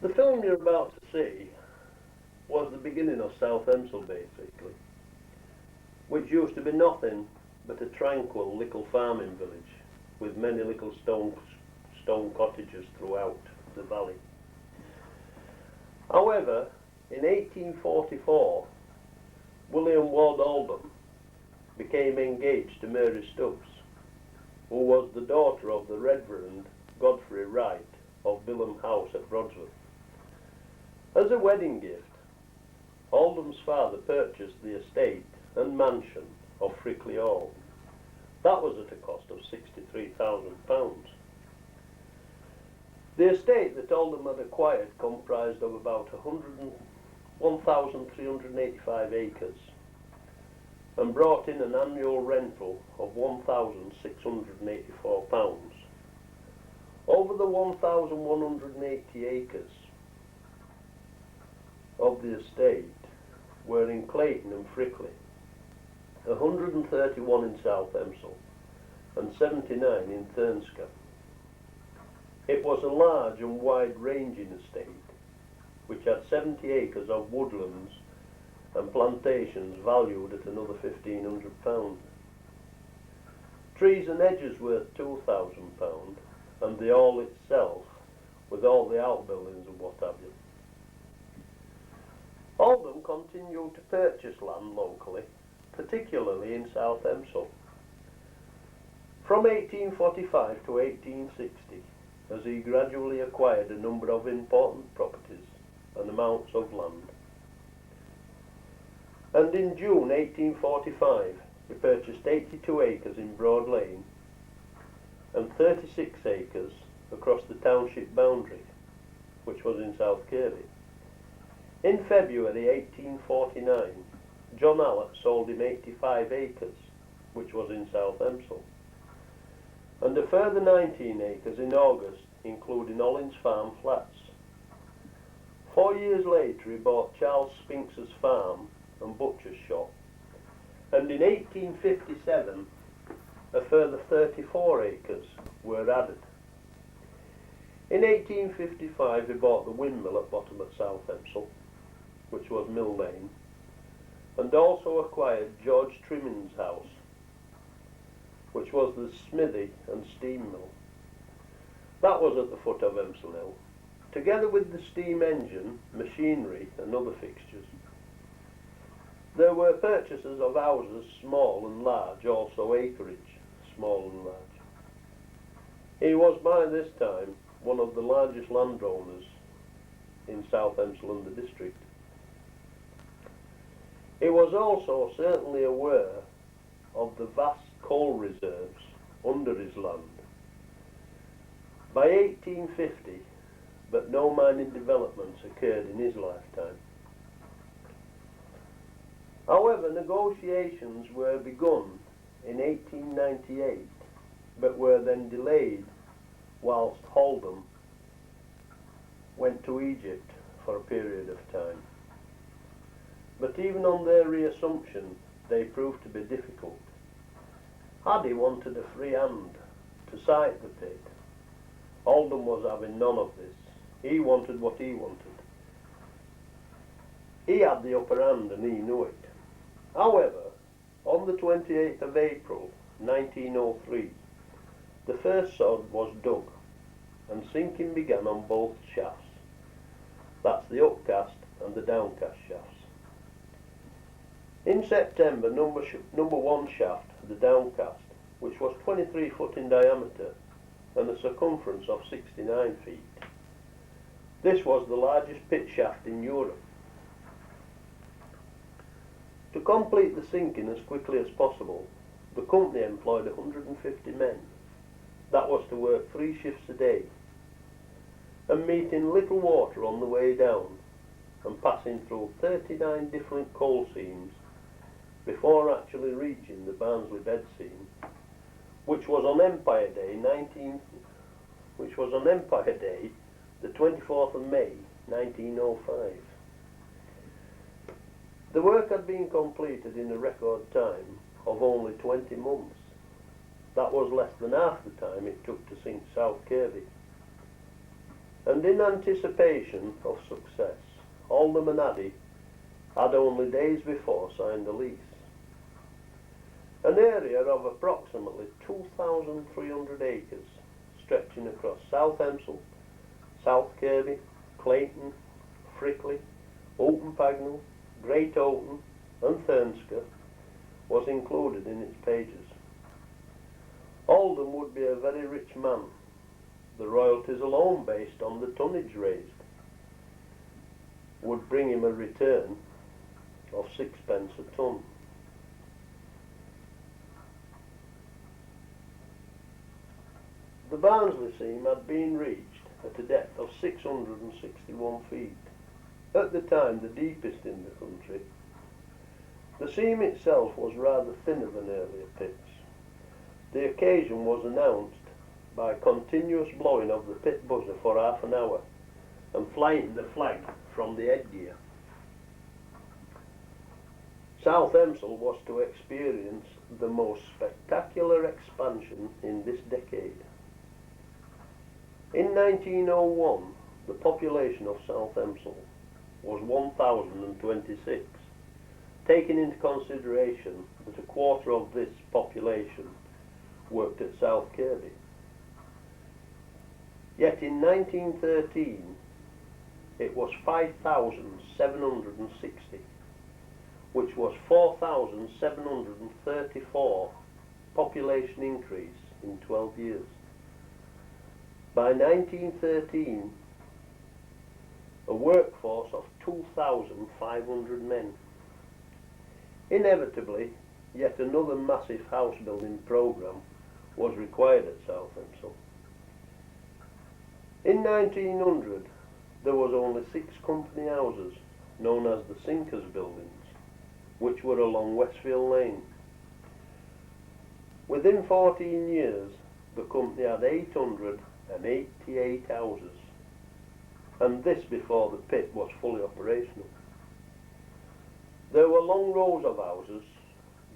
The film you're about to see was the beginning of South Emsall basically, which used to be nothing but a tranquil little farming village with many little stone cottages throughout the valley. However, in 1844, William Ward Oldham became engaged to Mary Stubbs, who was the daughter of the Reverend Godfrey Wright of Bilham House at Broadsworth. As a wedding gift, Oldham's father purchased the estate and mansion of Frickley Hall. That was at a cost of £63,000. The estate that Oldham had acquired comprised of about 1,385 acres and brought in an annual rental of £1,684. Over the 1,180 acres of the estate were in Clayton and Frickley, 131 in South Emsall and 79 in Thurnscoe. It was a large and wide-ranging estate which had 70 acres of woodlands and plantations valued at another £1,500. Trees and hedges worth £2,000 and the hall itself with all the outbuildings and what have you. Oldham continued to purchase land locally, particularly in South Emsall. From 1845 to 1860, as he gradually acquired a number of important properties and amounts of land. And in June 1845, he purchased 82 acres in Broad Lane and 36 acres across the township boundary, which was in South Kirby. In February 1849, John Allott sold him 85 acres, which was in South Emsall, and a further 19 acres in August, including Ollins Farm Flats. 4 years later he bought Charles Spinks's farm and butcher's shop, and in 1857 a further 34 acres were added. In 1855 he bought the windmill at bottom at South Emsall, which was Mill Lane, and also acquired George Trimmins' house, which was the smithy and steam mill. That was at the foot of Emsall Hill, together with the steam engine, machinery and other fixtures. There were purchases of houses, small and large, also acreage, small and large. He was by this time one of the largest landowners in South Emsall and the district. He was also certainly aware of the vast coal reserves under his land. By 1850, but no mining developments occurred in his lifetime. However, negotiations were begun in 1898, but were then delayed whilst Oldham went to Egypt for a period of time. But even on their reassumption, they proved to be difficult. Haddy wanted a free hand to site the pit. Oldham was having none of this. He wanted what he wanted. He had the upper hand and he knew it. However, on the 28th of April 1903, the first sod was dug and sinking began on both shafts. That's the upcast and the downcast shafts. In September, number one shaft, the downcast, which was 23 foot in diameter and a circumference of 69 feet. This was the largest pit shaft in Europe. To complete the sinking as quickly as possible, the company employed 150 men. That was to work 3 shifts a day and meet in little water on the way down and passing through 39 different coal seams before actually reaching the Barnsley bed seam, which was on Empire Day, the 24th of May, 1905. The work had been completed in a record time of only 20 months. That was less than half the time it took to sink South Kirby. and in anticipation of success, Alderman Addy had only days before signed a lease. An area of approximately 2,300 acres stretching across South Emsall, South Kirby, Clayton, Frickley, Oulton Pagnell, Great Oulton and Thurnsker was included in its pages. Oldham would be a very rich man, the royalties alone based on the tonnage raised would bring him a return of 6p a tonne. The Barnsley seam had been reached at a depth of 661 feet, at the time the deepest in the country. The seam itself was rather thinner than earlier pits. The occasion was announced by continuous blowing of the pit buzzer for half an hour and flying the flag from the headgear. South Emsall was to experience the most spectacular expansion in this decade. In 1901, the population of South Emsall was 1,026, taking into consideration that a quarter of this population worked at South Kirby. Yet in 1913, it was 5,760, which was 4,734 population increase in 12 years. By 1913, a workforce of 2,500 men. Inevitably, yet another massive house building programme was required at South Emsall. In 1900, there was only 6 company houses, known as the Sinkers Buildings, which were along Westfield Lane. Within 14 years, the company had 888 houses, and this before the pit was fully operational. There were long rows of houses: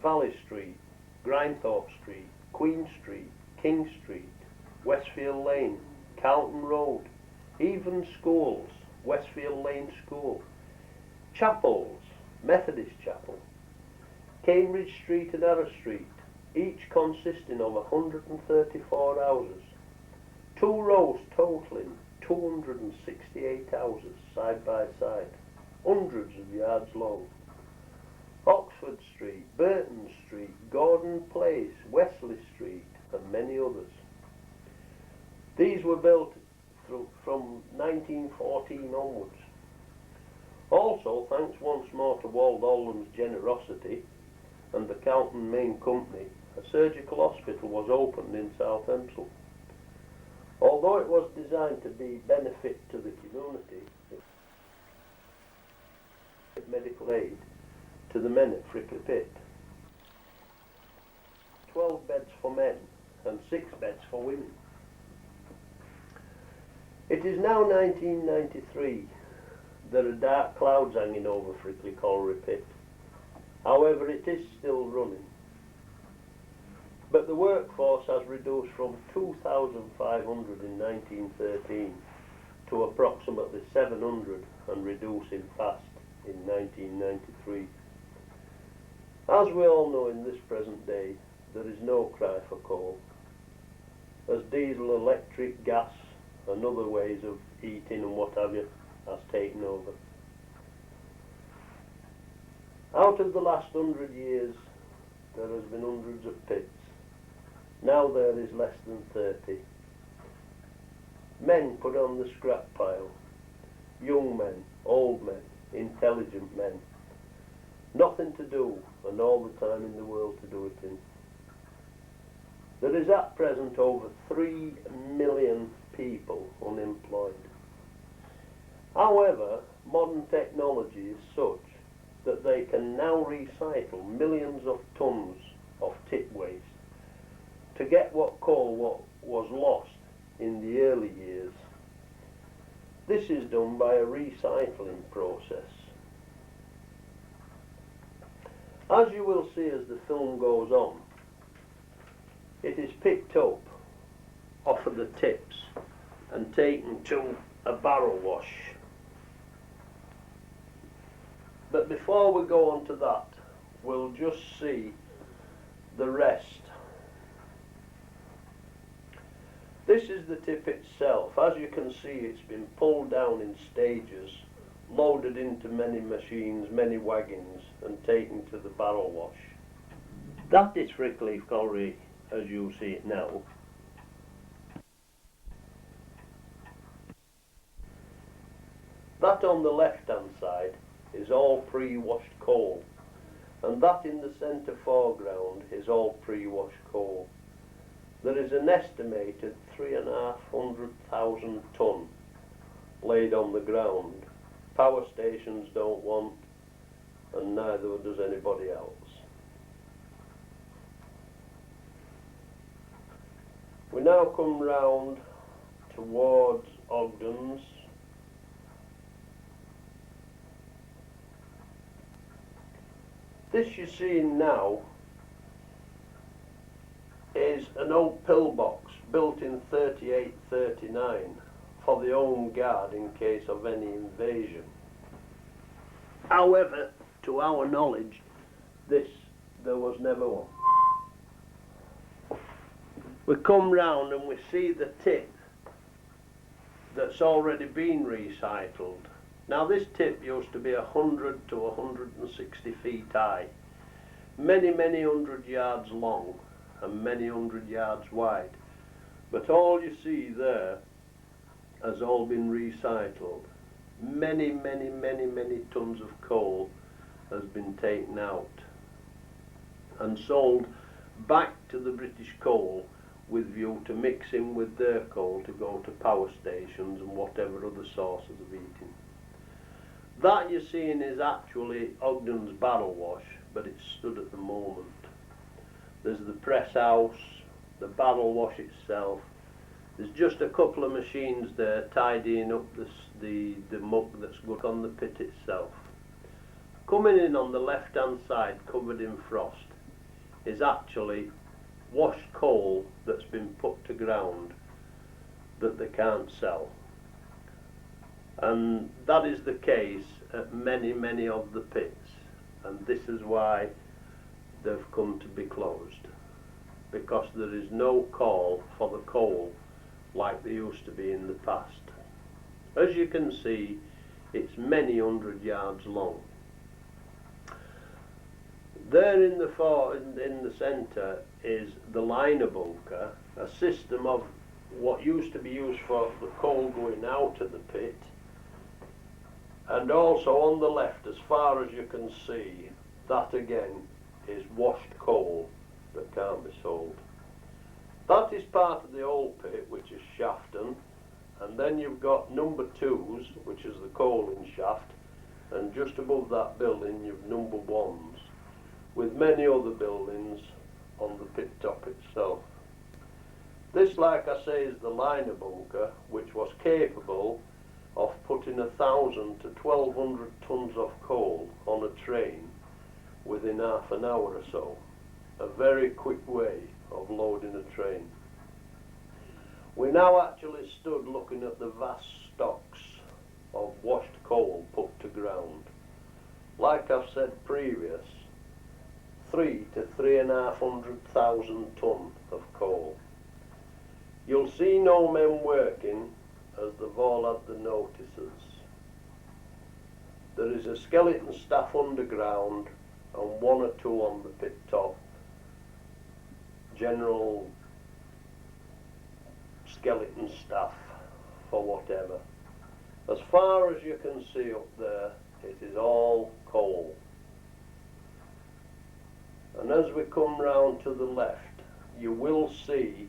Valley Street, Grindthorpe Street, Queen Street, King Street, Westfield Lane, Carlton Road, even schools: Westfield Lane School, chapels: Methodist Chapel, Cambridge Street and Arrow Street, each consisting of 134 houses, 2 rows totalling 268 houses side by side, hundreds of yards long. Oxford Street, Burton Street, Gordon Place, Wesley Street and many others. These were built from 1914 onwards. Also, thanks once more to Wald Oldham's generosity and the Carlton Main Company, a surgical hospital was opened in South Emsall. Although it was designed to be benefit to the community, it medical aid to the men at Frickley Pit. 12 beds for men and 6 beds for women. It is now 1993. There are dark clouds hanging over Frickley Colliery Pit. However, it is still running. But the workforce has reduced from 2,500 in 1913 to approximately 700 and reducing fast in 1993. As we all know, in this present day, there is no cry for coal, as diesel, electric, gas and other ways of heating and what have you has taken over. Out of the last 100 years, there has been hundreds of pits. Now there is less than 30. Men put on the scrap pile. Young men, old men, intelligent men. Nothing to do and all the time in the world to do it in. There is at present over 3 million people unemployed. However, modern technology is such that they can now recycle millions of tons of tip waste to get what coal was lost in the early years. This is done by a recycling process. As you will see as the film goes on, it is picked up off of the tips and taken to a barrel wash. But before we go on to that, we'll just see the rest. This is the tip itself. As you can see, it's been pulled down in stages, loaded into many machines, many wagons, and taken to the barrel wash. That is Frickley Colliery as you see it now. That on the left hand side is all pre-washed coal, and that in the centre foreground is all pre-washed coal. There is an estimated 350,000 tonne laid on the ground. Power stations don't want, and neither does anybody else. We now come round towards Ogden's. This you're seeing now is an old pillbox built in 38-39 for the home guard in case of any invasion. However, to our knowledge, there was never one. We come round and we see the tip that's already been recycled. Now this tip used to be 100 to 160 feet high, many hundred yards long and many hundred yards wide. But all you see there has all been recycled. Many tons of coal has been taken out and sold back to the British Coal with view to mixing with their coal to go to power stations and whatever other sources of heating. That you're seeing is actually Ogden's barrel wash, but it's stood at the moment. There's the press house, the barrel wash itself. There's just a couple of machines there tidying up the muck that's got on the pit itself. Coming in on the left hand side, covered in frost, is actually washed coal that's been put to ground that they can't sell. And that is the case at many of the pits, and this is why they've come to be closed, because there is no call for the coal like there used to be in the past. As you can see, it's many hundred yards long. There in the centre is the liner bunker, a system of what used to be used for the coal going out of the pit. And also on the left, as far as you can see, that again is washed coal that can't be sold. That is part of the old pit, which is Shafton, and then you've got number 2s, which is the coaling shaft, and just above that building you've number 1s, with many other buildings on the pit top itself. This, like I say, is the liner bunker, which was capable of putting 1,000 to 1,200 tons of coal on a train within half an hour or so. A very quick way of loading a train. We now actually stood looking at the vast stocks of washed coal put to ground. Like I've said previous, 3 to 3,500,000 tonne of coal. You'll see no men working, as they've all had the notices. There is a skeleton staff underground and 1 or 2 on the pit top. General skeleton staff for whatever. As far as you can see up there, it is all coal. And as we come round to the left, you will see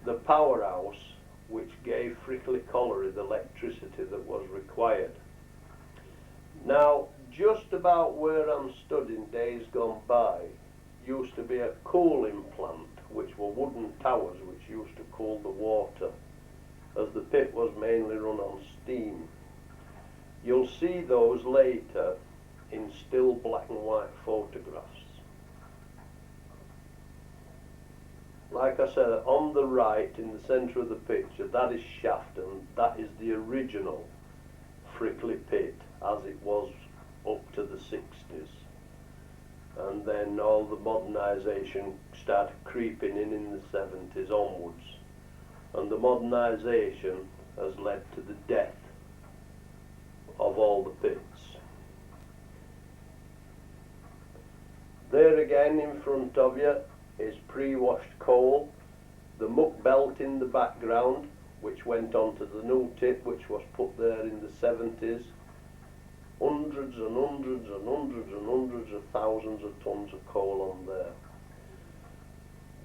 the powerhouse which gave Frickley Colliery the electricity that was required. Now, just about where I'm stood in days gone by used to be a cooling plant, which were wooden towers which used to cool the water, as the pit was mainly run on steam. You'll see those later in still black and white photographs. Like I said, on the right in the centre of the picture, that is Shafton, that is the original Frickley pit as it was up to the 60s. And then all the modernisation started creeping in the 70s onwards. And the modernisation has led to the death of all the pits. There again in front of you is pre-washed coal, the muck belt in the background, which went onto the new tip, which was put there in the 70s. Hundreds and hundreds and hundreds and hundreds of thousands of tons of coal on there.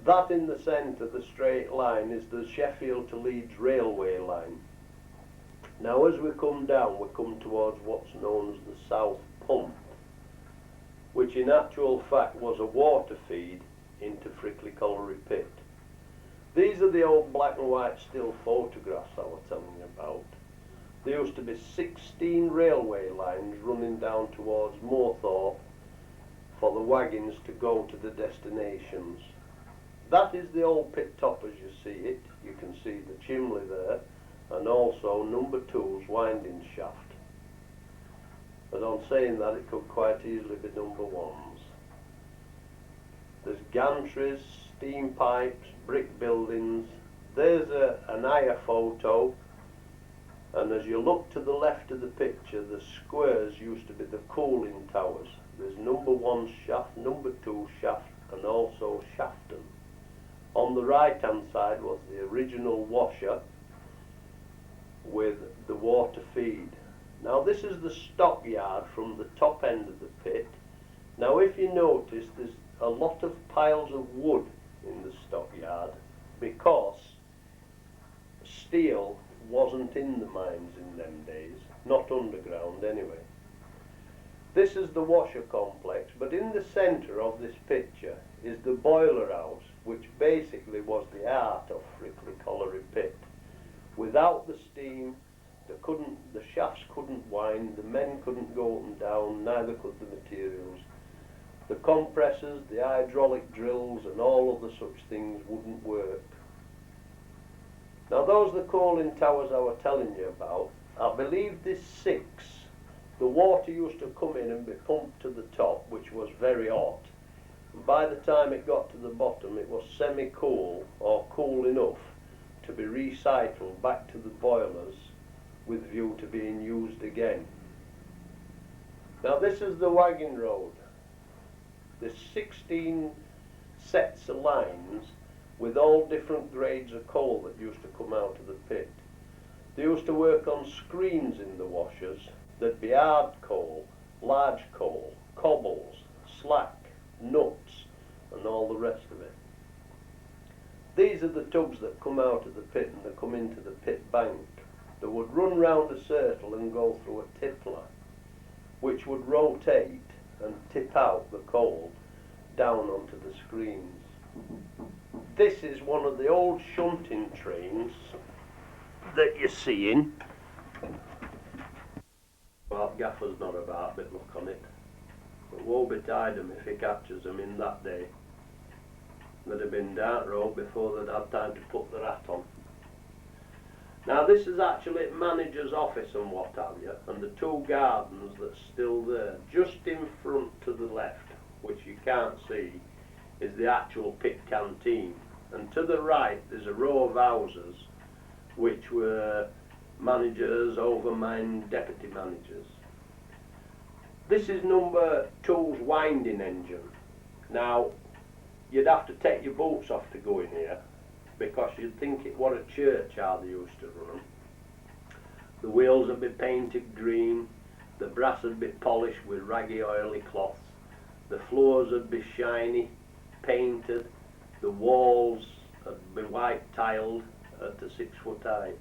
That in the centre, the straight line, is the Sheffield to Leeds railway line. Now as we come down, we come towards what's known as the South Pump, which in actual fact was a water feed into Frickley Colliery pit. These are the old black and white still photographs I was telling you about. There used to be 16 railway lines running down towards Moorthorpe for the wagons to go to the destinations. That is the old pit top as you see it. You can see the chimney there, and also number 2's winding shaft. But on saying that, it could quite easily be number 1's. There's gantries, steam pipes, brick buildings. There's an higher photo, and as you look to the left of the picture, the squares used to be the cooling towers. There's number 1 shaft, number 2 shaft, and also Shafton. On the right hand side was the original washer with the water feed. Now this is the stockyard from the top end of the pit. Now if you notice, there's a lot of piles of wood in the stockyard because steel wasn't in the mines in them days, not underground anyway. This is the washer complex, but in the centre of this picture is the boiler house, which basically was the heart of Frickley Colliery pit. Without the steam, the shafts couldn't wind, the men couldn't go up and down, neither could the materials. The compressors, the hydraulic drills and all other such things wouldn't work. Now those are the coaling towers I was telling you about. I believe this 6, the water used to come in and be pumped to the top, which was very hot. And by the time it got to the bottom, it was semi-cool or cool enough to be recycled back to the boilers with view to being used again. Now this is the Wagon Road. There's 16 sets of lines with all different grades of coal that used to come out of the pit. They used to work on screens in the washers. There'd be hard coal, large coal, cobbles, slack, nuts, and all the rest of it. These are the tubs that come out of the pit and they come into the pit bank. They would run round a circle and go through a tippler, which would rotate and tip out the coal down onto the screens. This is one of the old shunting trains that you're seeing. Well, Gaffer's not about, but look on it. But woe betide him if he catches them in that day. They'd have been down road before they'd had time to put their hat on. Now this is actually manager's office and what have you, and the 2 gardens that's still there. Just in front to the left, which you can't see, is the actual pit canteen. And to the right there's a row of houses which were managers, overman, deputy managers. This is number 2's winding engine. Now you'd have to take your boots off to go in here, because you'd think it was a church how they used to run them. The wheels would be painted green, the brass would be polished with raggy oily cloths, the floors would be shiny, painted, the walls would be white tiled at the 6 foot height.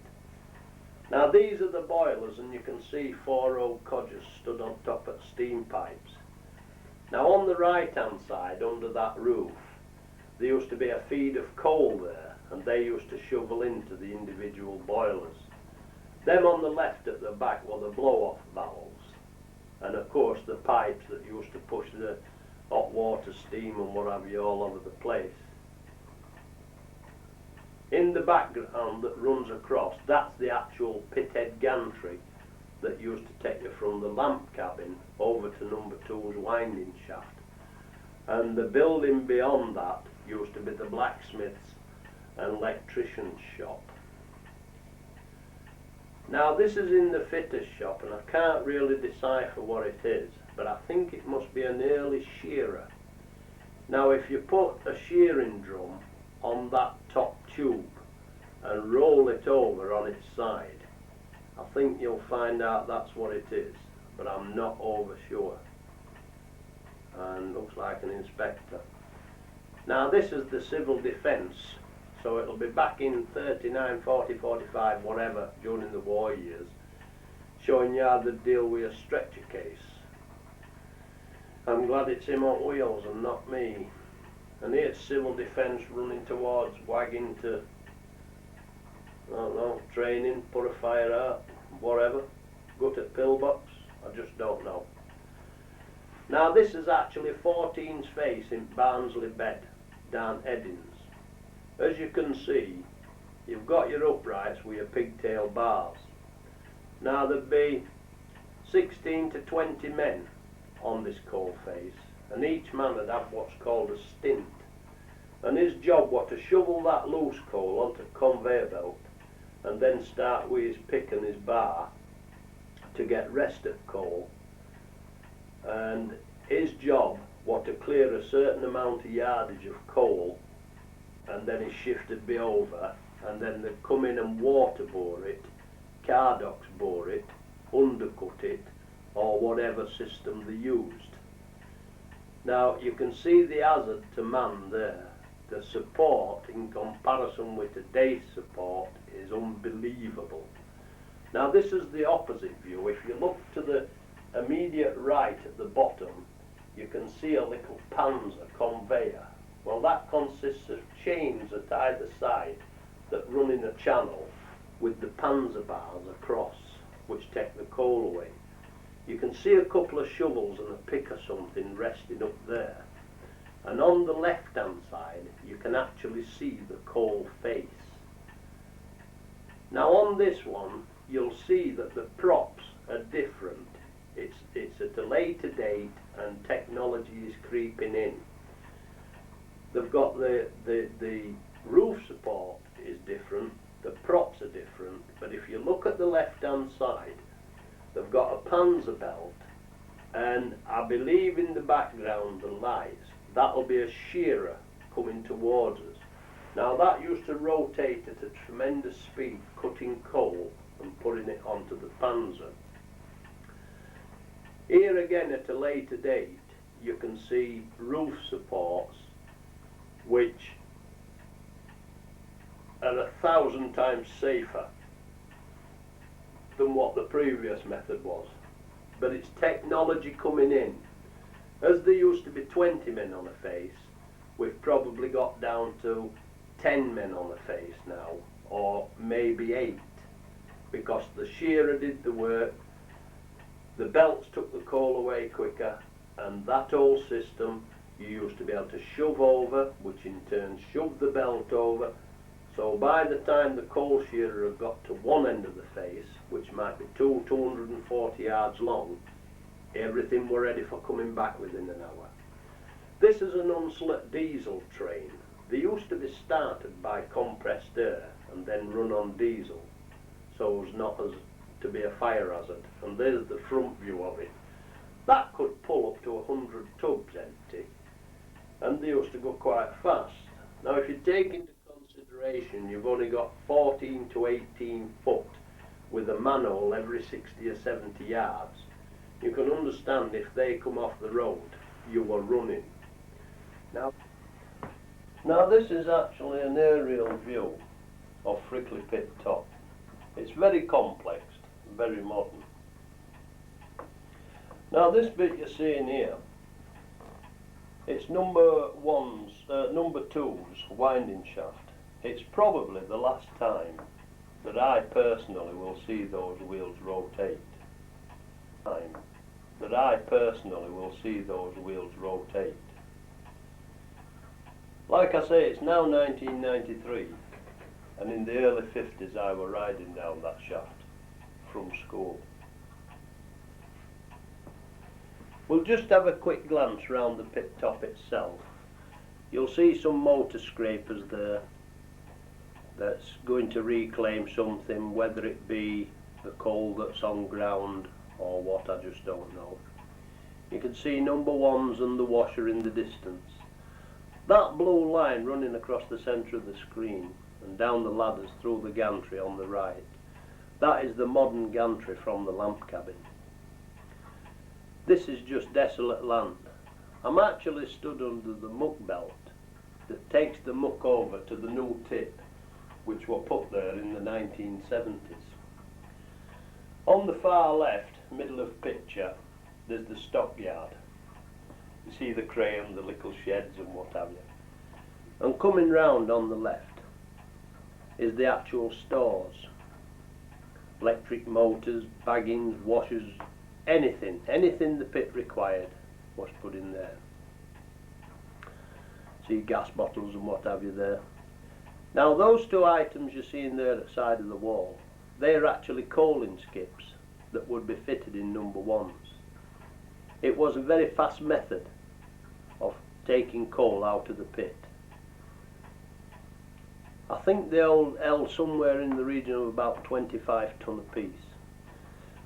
Now these are the boilers, and you can see 4 old codgers stood on top of steam pipes. Now on the right hand side under that roof there used to be a feed of coal there, and they used to shovel into the individual boilers. Them on the left at the back were the blow-off valves, and of course the pipes that used to push the hot water, steam and what have you all over the place. In the background that runs across, that's the actual lamp cabin over to number 2's winding shaft. And the building beyond that used to be the blacksmith's and electrician's shop. Now this is in the fitter's shop, and I can't really decipher what it is, but I think it must be an early shearer. Now if you put a shearing drum on that top tube and roll it over on its side, I think you'll find out that's what it is, but I'm not over sure. And looks like an inspector. Now this is the civil defence, so it'll be back in 39, 40, 45, whatever, during the war years, showing you how to deal with a stretcher case. I'm glad it's him on wheels and not me. And here's civil defence running towards Wagon to, I don't know, training, put a fire out, whatever, go to pillbox, I just don't know. Now this is actually 14's face in Barnsley Bed, down Eddings. As you can see, you've got your uprights with your pigtail bars. Now there'd be 16 to 20 men on this coal face, and each man would have what's called a stint. And his job was to shovel that loose coal onto a conveyor belt and then start with his pick and his bar to get rest of coal. And his job was to clear a certain amount of yardage of coal, and then his shift would be over, and then they'd come in and water bore it, cardox bore it, undercut it, or whatever system they used. Now you can see the hazard to man there. The support in comparison with today's support is unbelievable. Now this is the opposite view. If you look to the immediate right at the bottom, you can see a little panzer conveyor. Well, that consists of chains at either side that run in a channel with the panzer bars across, which take the coal away. You can see a couple of shovels and a pick or something resting up there. And on the left hand side you can actually see the coal face. Now on this one you'll see that the props are different. It's at a later date and technology is creeping in. They've got the roof support is different, the props are different, but if you look at the left hand side, they've got a panzer belt, and I believe in the background the lights, that'll be a shearer coming towards us. Now that used to rotate at a tremendous speed, cutting coal and putting it onto the panzer. Here again at a later date you can see roof supports which are 1,000 times safer than what the previous method was. But it's technology coming in. As there used to be 20 men on a face, we've probably got down to 10 men on a face now, or maybe 8, because the shearer did the work, the belts took the coal away quicker, and that whole system you used to be able to shove over, which in turn shoved the belt over. So by the time the coal shearer had got to one end of the face, which might be 240 yards long, everything were ready for coming back within an hour. This is an unslit diesel train. They used to be started by compressed air and then run on diesel, so as not as to be a fire hazard. And there's the front view of it. That could pull up to 100 tubs empty, and they used to go quite fast. Now if you take into consideration you've only got 14 to 18 foot with a manhole every 60 or 70 yards, you can understand if they come off the road, you were running. Now this is actually an aerial view of Frickley Pit Top. It's very complex, very modern. Now this bit you're seeing here, it's number 2's winding shaft. It's probably the last time that I personally will see those wheels rotate. Like I say, it's now 1993, and in the early 50s I were riding down that shaft from school. We'll just have a quick glance round the pit top itself. You'll see some motor scrapers there that's going to reclaim something, whether it be the coal that's on ground or what, I just don't know. You can see number ones and the washer in the distance. That blue line running across the centre of the screen and down the ladders through the gantry on the right, that is the modern gantry from the lamp cabin. This is just desolate land. I'm actually stood under the muck belt that takes the muck over to the new tip, which were put there in the 1970s. On the far left, middle of picture, there's the stockyard. You see the crane, the little sheds and what have you. And coming round on the left is the actual stores. Electric motors, baggings, washers, anything the pit required was put in there. See gas bottles and what have you there. Now those two items you're seeing there at the side of the wall, they're actually coaling skips that would be fitted in number ones. It was a very fast method of taking coal out of the pit. I think they all held somewhere in the region of about 25 tonne apiece.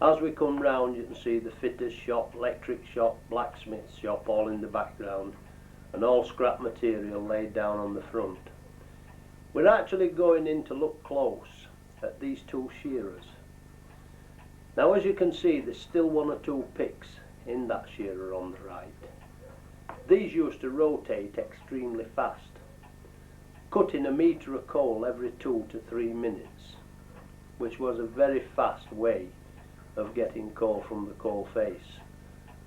As we come round, you can see the fitter's shop, electric shop, blacksmith's shop all in the background, and all scrap material laid down on the front. We're actually going in to look close at these two shearers. Now as you can see, there's still one or two picks in that shearer on the right. These used to rotate extremely fast, cutting a metre of coal every 2 to 3 minutes, which was a very fast way of getting coal from the coal face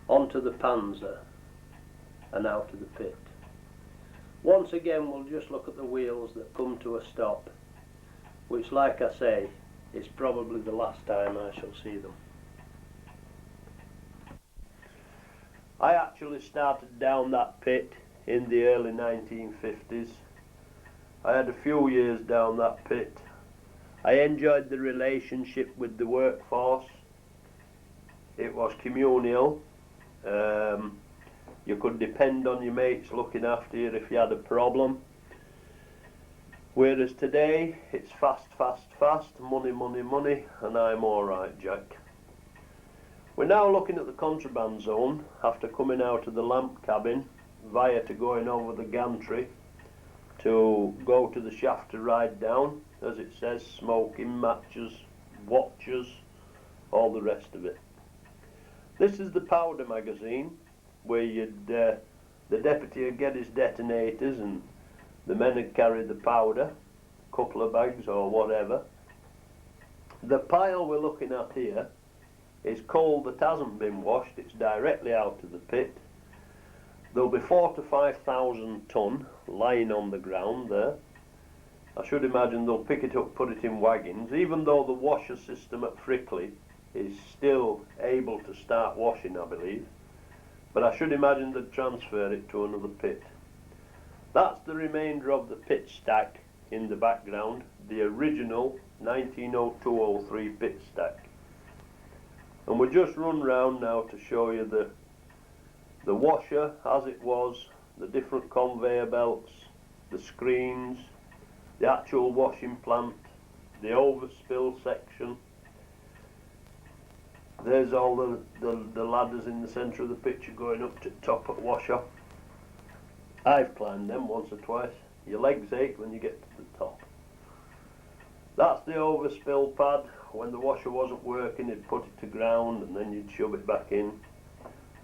onto the panzer and out of the pit. Once again, we'll just look at the wheels that come to a stop, which, like I say, is probably the last time I shall see them. I actually started down that pit in the early 1950s. I had a few years down that pit. I enjoyed the relationship with the workforce. It was communal. You could depend on your mates looking after you if you had a problem. Whereas today, it's fast, fast, fast, money, money, money, and I'm alright, Jack. We're now looking at the Contraband Zone after coming out of the lamp cabin via to going over the gantry to go to the shaft to ride down, as it says, smoking, matches, watches, all the rest of it. This is the powder magazine, where the deputy would get his detonators and the men would carry the powder, a couple of bags or whatever. The pile we're looking at here is coal that hasn't been washed, it's directly out of the pit. There'll be 4,000 to 5,000 tonne lying on the ground there. I should imagine they'll pick it up, put it in wagons, even though the washer system at Frickley is still able to start washing, I believe. But I should imagine they'd transfer it to another pit. That's the remainder of the pit stack in the background, the original 1902-03 pit stack. And we'll just run round now to show you the washer as it was, the different conveyor belts, the screens, the actual washing plant, the overspill section. There's all the ladders in the centre of the picture going up to the top at washer. I've climbed them once or twice. Your legs ache when you get to the top. That's the overspill pad. When the washer wasn't working, you'd put it to ground and then you'd shove it back in.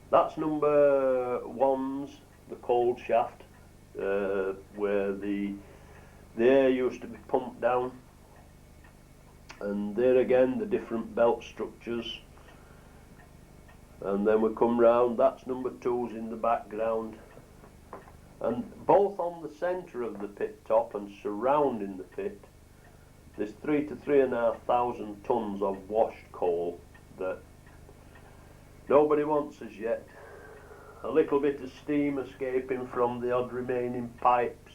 That's number one's, the cold shaft, where the air used to be pumped down. And there again, the different belt structures. And then we come round, that's number two's in the background. And both on the centre of the pit top and surrounding the pit, there's 3,000 to 3,500 tonnes of washed coal that nobody wants as yet. A little bit of steam escaping from the odd remaining pipes.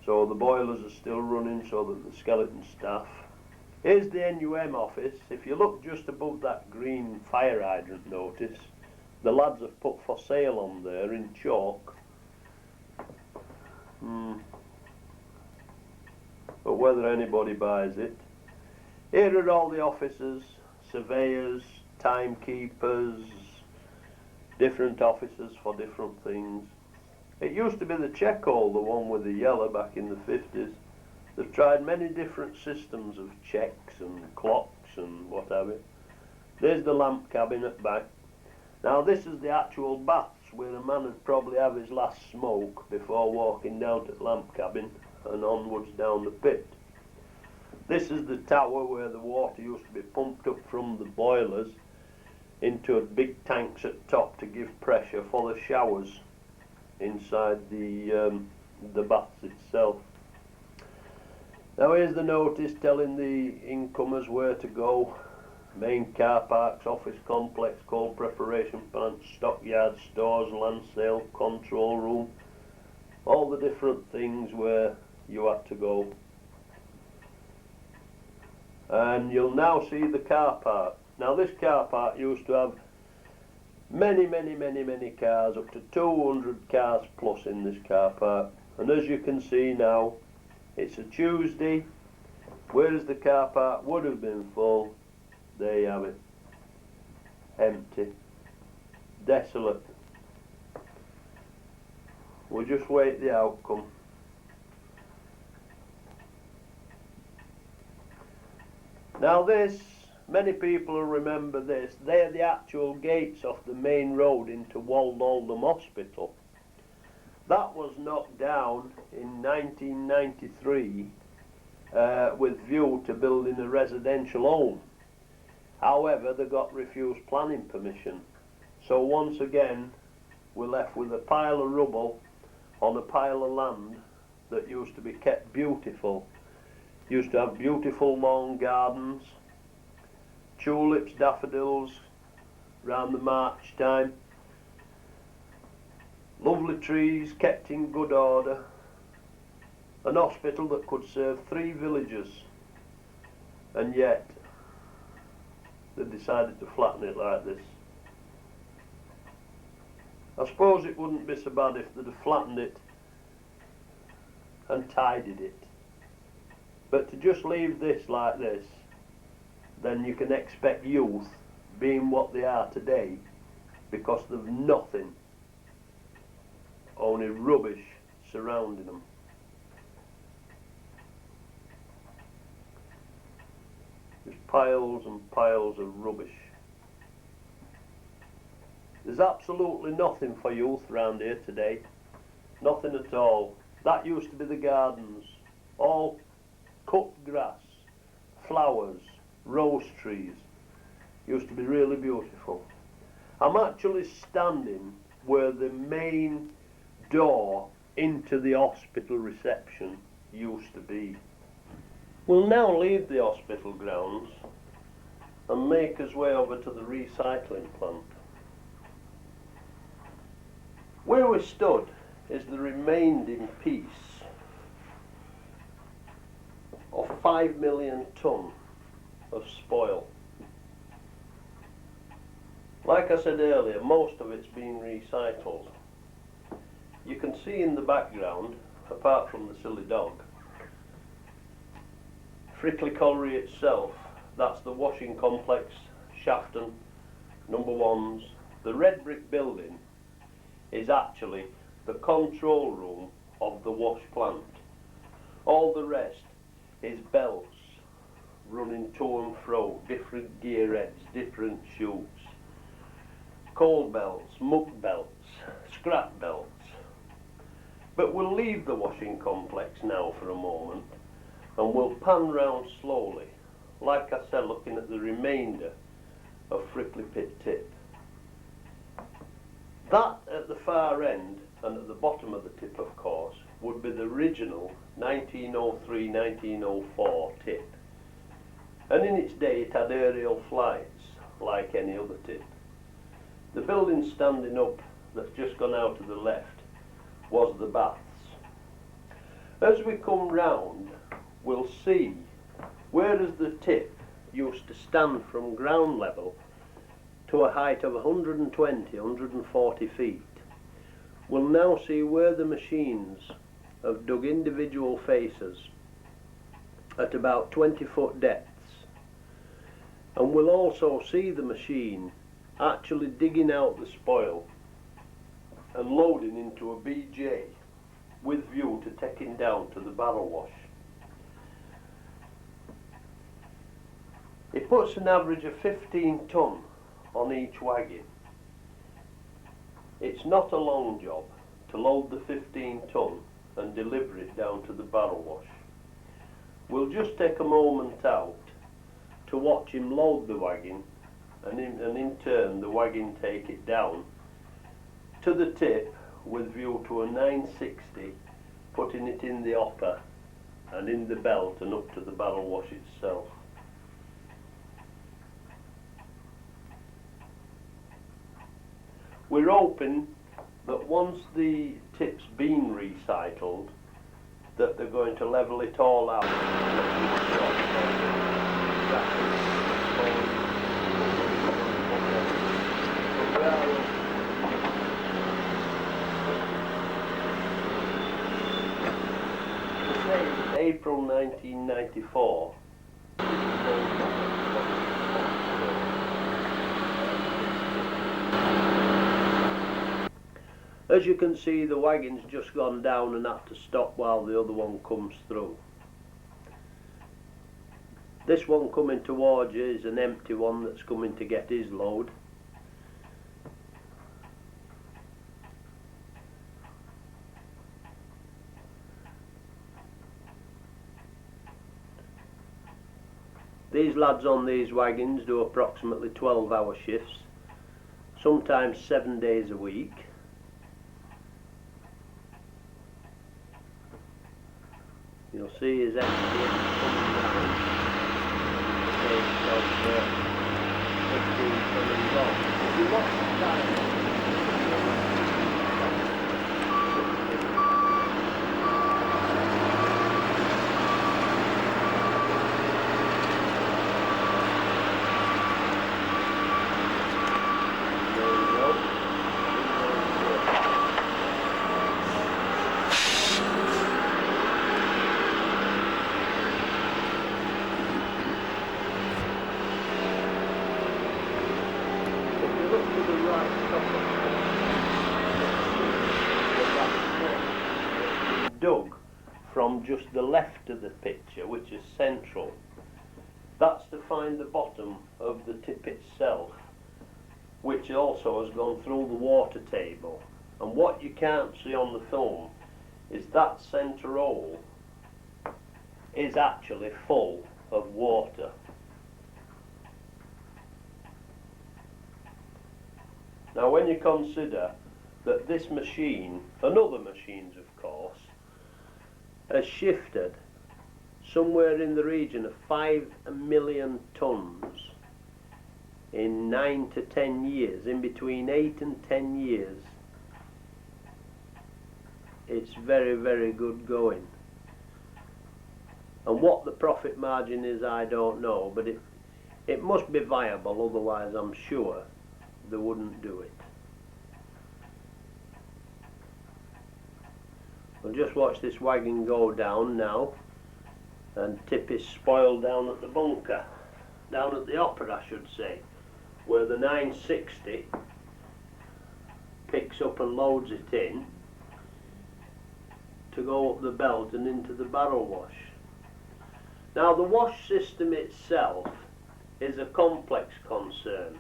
So the boilers are still running so that the skeleton staff. Here's the NUM office. If you look just above that green fire hydrant notice, The lads have put for sale on there in chalk. But whether anybody buys it. Here are all the officers, surveyors, timekeepers, different officers for different things. It used to be the check hole, the one with the yellow, back in the 50s. They've tried many different systems of checks and clocks and what have you. There's the lamp cabin at back. Now this is the actual baths where a man would probably have his last smoke before walking down to the lamp cabin and onwards down the pit. This is the tower where the water used to be pumped up from the boilers into big tanks at top to give pressure for the showers inside the baths itself. Now here's the notice telling the incomers where to go. Main car parks, office complex, coal preparation plant, stockyards, stores, land sale, control room. All the different things where you had to go. And you'll now see the car park. Now this car park used to have many cars, up to 200 cars plus in this car park. And as you can see now, it's a Tuesday, whereas the car park would have been full. There you have it. Empty. Desolate. We'll just wait the outcome. Now this, many people will remember this, they're the actual gates off the main road into Waldaldham Hospital. That was knocked down in 1993 with view to building a residential home. However, they got refused planning permission. So once again, we're left with a pile of rubble on a pile of land that used to be kept beautiful. Used to have beautiful lawn gardens, tulips, daffodils round the March time. Lovely trees kept in good order. An hospital that could serve 3 villages, and yet they decided to flatten it like this. I suppose it wouldn't be so bad if they'd have flattened it and tidied it. But to just leave this like this, then you can expect youth being what they are today, because they've nothing, only rubbish surrounding them. There's piles and piles of rubbish. There's absolutely nothing for youth round here today. Nothing at all. That used to be the gardens. All cut grass, flowers, rose trees. Used to be really beautiful. I'm actually standing where the main door into the hospital reception used to be. We'll now leave the hospital grounds and make us way over to the recycling plant. Where we stood is the remaining piece of 5 million tonne of spoil. Like I said earlier, most of it's been recycled. You can see in the background, apart from the silly dog, Frickley Colliery itself. That's the washing complex, Shafton, number 1s. The red brick building is actually the control room of the wash plant. All the rest is belts running to and fro, different gear heads, different chutes, coal belts, muck belts, scrap belts. But we'll leave the washing complex now for a moment, and we'll pan round slowly, like I said, looking at the remainder of Frickley Pit Tip. That at the far end, and at the bottom of the tip of course, would be the original 1903-1904 tip. And in its day it had aerial flights, like any other tip. The building standing up, that's just gone out to the left, was the baths. As we come round, we'll see, whereas the tip used to stand from ground level to a height of 120, 140 feet. We'll now see where the machines have dug individual faces at about 20-foot depths, and we'll also see the machine actually digging out the spoil and loading into a BJ with view to taking down to the barrel wash. It puts an average of 15 tonne on each wagon. It's not a long job to load the 15 tonne and deliver it down to the barrel wash. We'll just take a moment out to watch him load the wagon, and in turn the wagon take it down to the tip with view to a 960, putting it in the hopper and in the belt and up to the barrel wash itself. We're hoping that once the tip's been recycled, that they're going to level it all out. April 1994. As you can see, the wagon's just gone down and had to stop while the other one comes through. This one coming towards you is an empty one that's coming to get his load. These lads on these wagons do approximately 12-hour shifts, sometimes 7 days a week. You'll see his empty coming down. If you watch the time, dug from just the left of the picture, which is central. That's to find the bottom of the tip itself, which also has gone through the water table. And what you can't see on the film is that centre hole is actually full of water. Now when you consider that this machine, and other machines of course, has shifted somewhere in the region of 5 million tonnes in 9 to 10 years, in between 8 and 10 years, it's very, very good going. And what the profit margin is, I don't know, but it must be viable, otherwise I'm sure they wouldn't do it. We'll just watch this wagon go down now, and tip is spoiled down at the bunker, down at the hopper I should say, where the 960 picks up and loads it in to go up the belt and into the barrel wash. Now the wash system itself is a complex concern.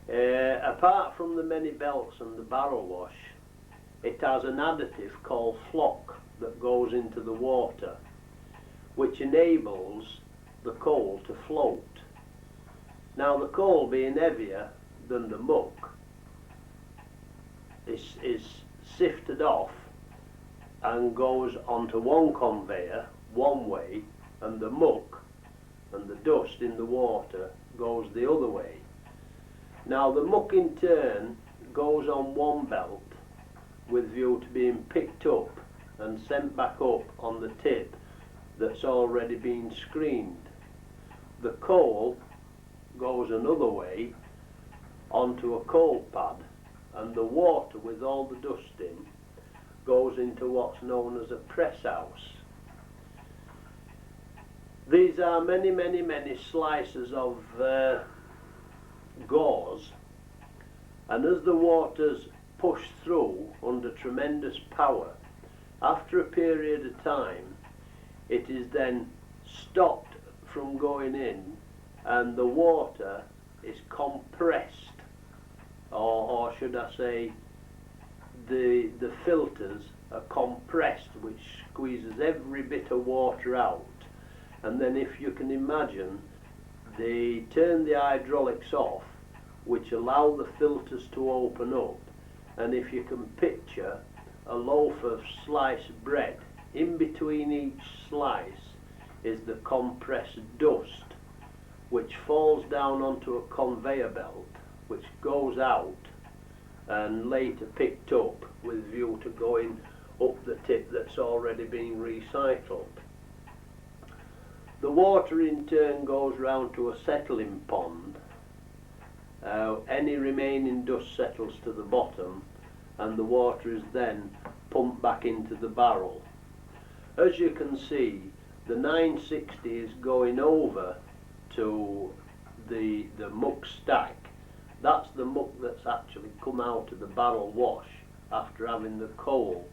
Apart from the many belts and the barrel wash, it has an additive called flock that goes into the water, which enables the coal to float. Now the coal, being heavier than the muck, is sifted off and goes onto one conveyor one way, and the muck and the dust in the water goes the other way. Now the muck in turn goes on one belt with view to being picked up and sent back up on the tip that's already been screened. The coal goes another way onto a coal pad, and the water with all the dust in goes into what's known as a press house. These are many slices of gauze, and as the water's pushed through under tremendous power, after a period of time it is then stopped from going in, and the water is compressed, or should I say the filters are compressed, which squeezes every bit of water out. And then, if you can imagine, they turn the hydraulics off, which allow the filters to open up, and if you can picture a loaf of sliced bread, in between each slice is the compressed dust, which falls down onto a conveyor belt, which goes out and later picked up with view to going up the tip that's already been recycled. The water in turn goes round to a settling pond. Any remaining dust settles to the bottom, and the water is then pumped back into the barrel. As you can see, the 960 is going over to the muck stack. That's the muck that's actually come out of the barrel wash after having the coal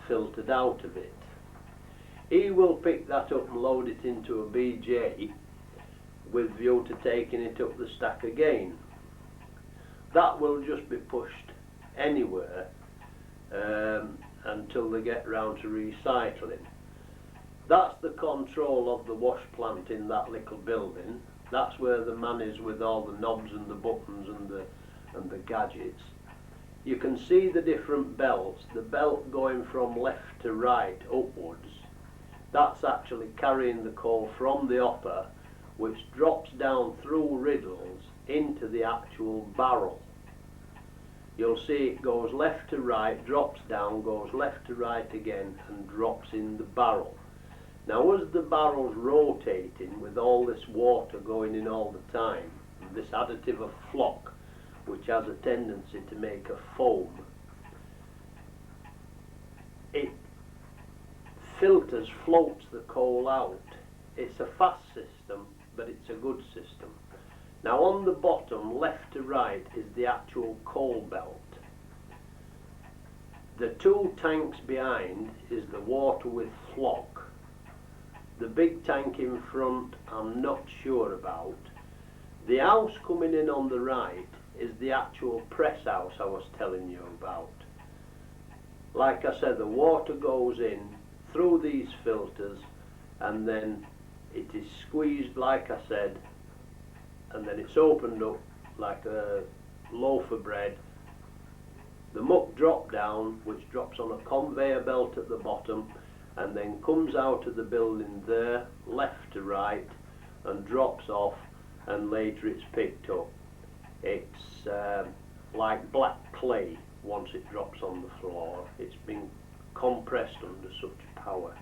filtered out of it. He will pick that up and load it into a BJ with view to taking it up the stack again. That will just be pushed anywhere until they get round to recycling. That's the control of the wash plant in that little building. That's where the man is with all the knobs and the buttons and the gadgets. You can see the different belts. The belt going from left to right upwards, that's actually carrying the coal from the hopper, which drops down through riddles into the actual barrel. You'll see it goes left to right, drops down, goes left to right again, and drops in the barrel. Now, as the barrel's rotating with all this water going in all the time, this additive of flock, which has a tendency to make a foam, it filters, floats the coal out. It's a fast system, but it's a good system. Now, on the bottom, left to right, is the actual coal belt. The two tanks behind is the water with flock. The big tank in front, I'm not sure about. The house coming in on the right is the actual press house I was telling you about. Like I said, the water goes in through these filters, and then it is squeezed, like I said, and then it's opened up like a loaf of bread. The muck drop down, which drops on a conveyor belt at the bottom, and then comes out of the building there, left to right, and drops off, and later it's picked up. It's like black clay once it drops on the floor. It's been compressed under such power.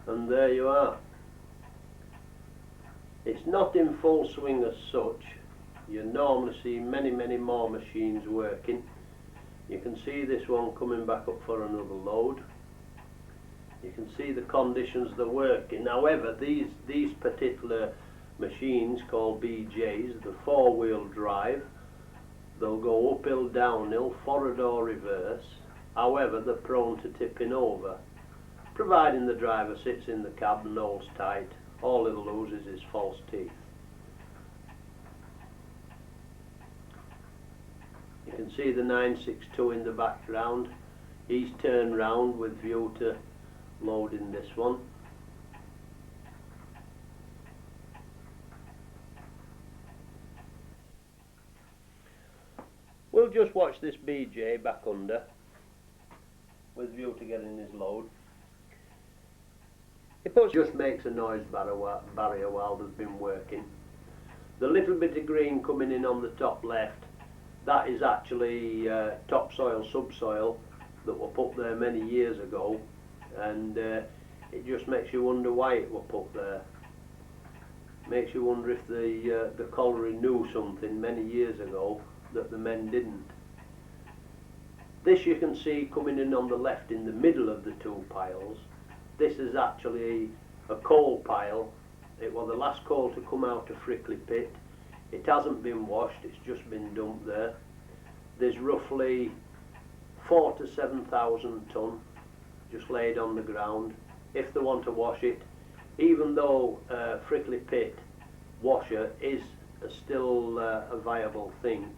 And there you are. It's not in full swing as such. You normally see many more machines working. You can see this one coming back up for another load. You can see the conditions they're working. However, these particular machines called BJs, the four-wheel drive, they'll go uphill, downhill, forward or reverse. However, they're prone to tipping over, providing the driver sits in the cab and holds tight. All he'll lose is his false teeth. You can see the 962 in the background. He's turned round with view to loading this one. We'll just watch this BJ back under with view to getting his load. It just makes a noise barrier while they've been working. The little bit of green coming in on the top left, that is actually topsoil, subsoil that were put there many years ago, and it just makes you wonder why it were put there. Makes you wonder if the colliery knew something many years ago that the men didn't. This you can see coming in on the left in the middle of the two piles. This is actually a coal pile. It was the last coal to come out of Frickley pit. It hasn't been washed, it's just been dumped there. There's roughly 4,000 to 7,000 tonne just laid on the ground. If they want to wash it, even though Frickley pit washer is still a viable thing,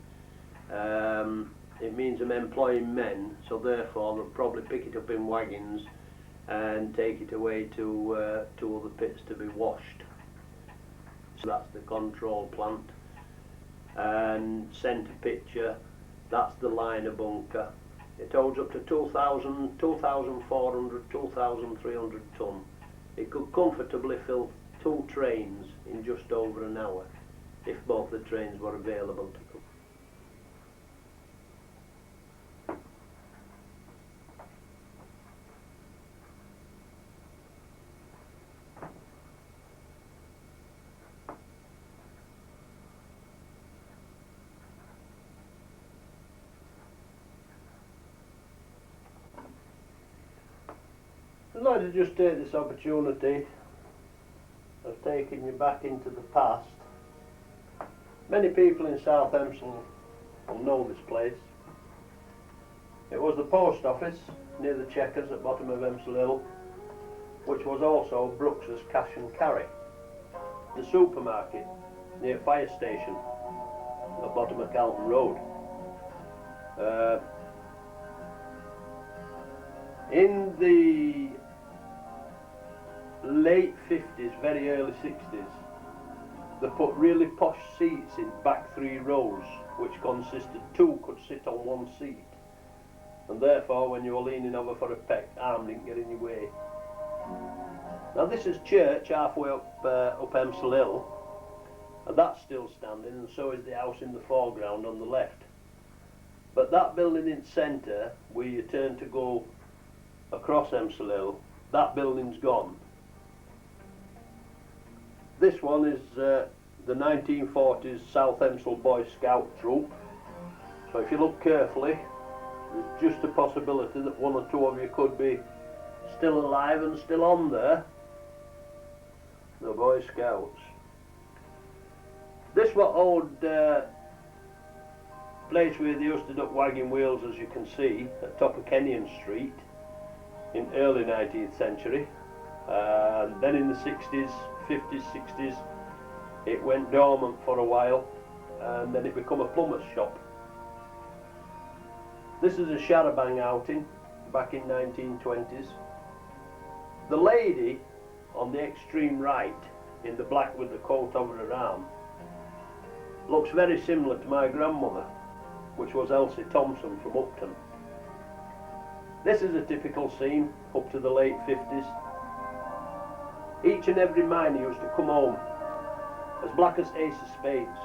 it means I'm employing men, so therefore they'll probably pick it up in wagons and take it away to other pits to be washed. So that's the control plant. And centre picture, that's the liner bunker. It holds up to 2,000, 2,400, 2,300 tonne. It could comfortably fill 2 trains in just over an hour if both the trains were available to come. I'd like to just take this opportunity of taking you back into the past. Many people in South Hempsall will know this place. It was the post office near the Checkers at bottom of Hempsall Hill, which was also Brooks's Cash and Carry. The supermarket near Fire Station at bottom of Carlton Road. In the late 50s, very early 60s, they put really posh seats in back 3 rows, which consisted 2 could sit on 1 seat, and therefore when you were leaning over for a peck, arm didn't get in your way. Now this is church halfway up Hempsall Hill, and that's still standing, and so is the house in the foreground on the left. But that building in centre, where you turn to go across Hempsall Hill, that building's gone. This one is the 1940s South Hempsall Boy Scout troop. So if you look carefully, there's just a possibility that 1 or 2 of you could be still alive and still on there. The Boy Scouts. This was old place where they used to duck wagon wheels, as you can see, at top of Kenyon Street in early 19th century. And then in the 60s, 50s, 60s, it went dormant for a while, and then it became a plumber's shop. This is a Shearer outing back in 1920s. The lady on the extreme right, in the black with the coat over her arm, looks very similar to my grandmother, which was Elsie Thompson from Upton. This is a typical scene up to the late 50s. Each and every miner used to come home as black as ace of spades.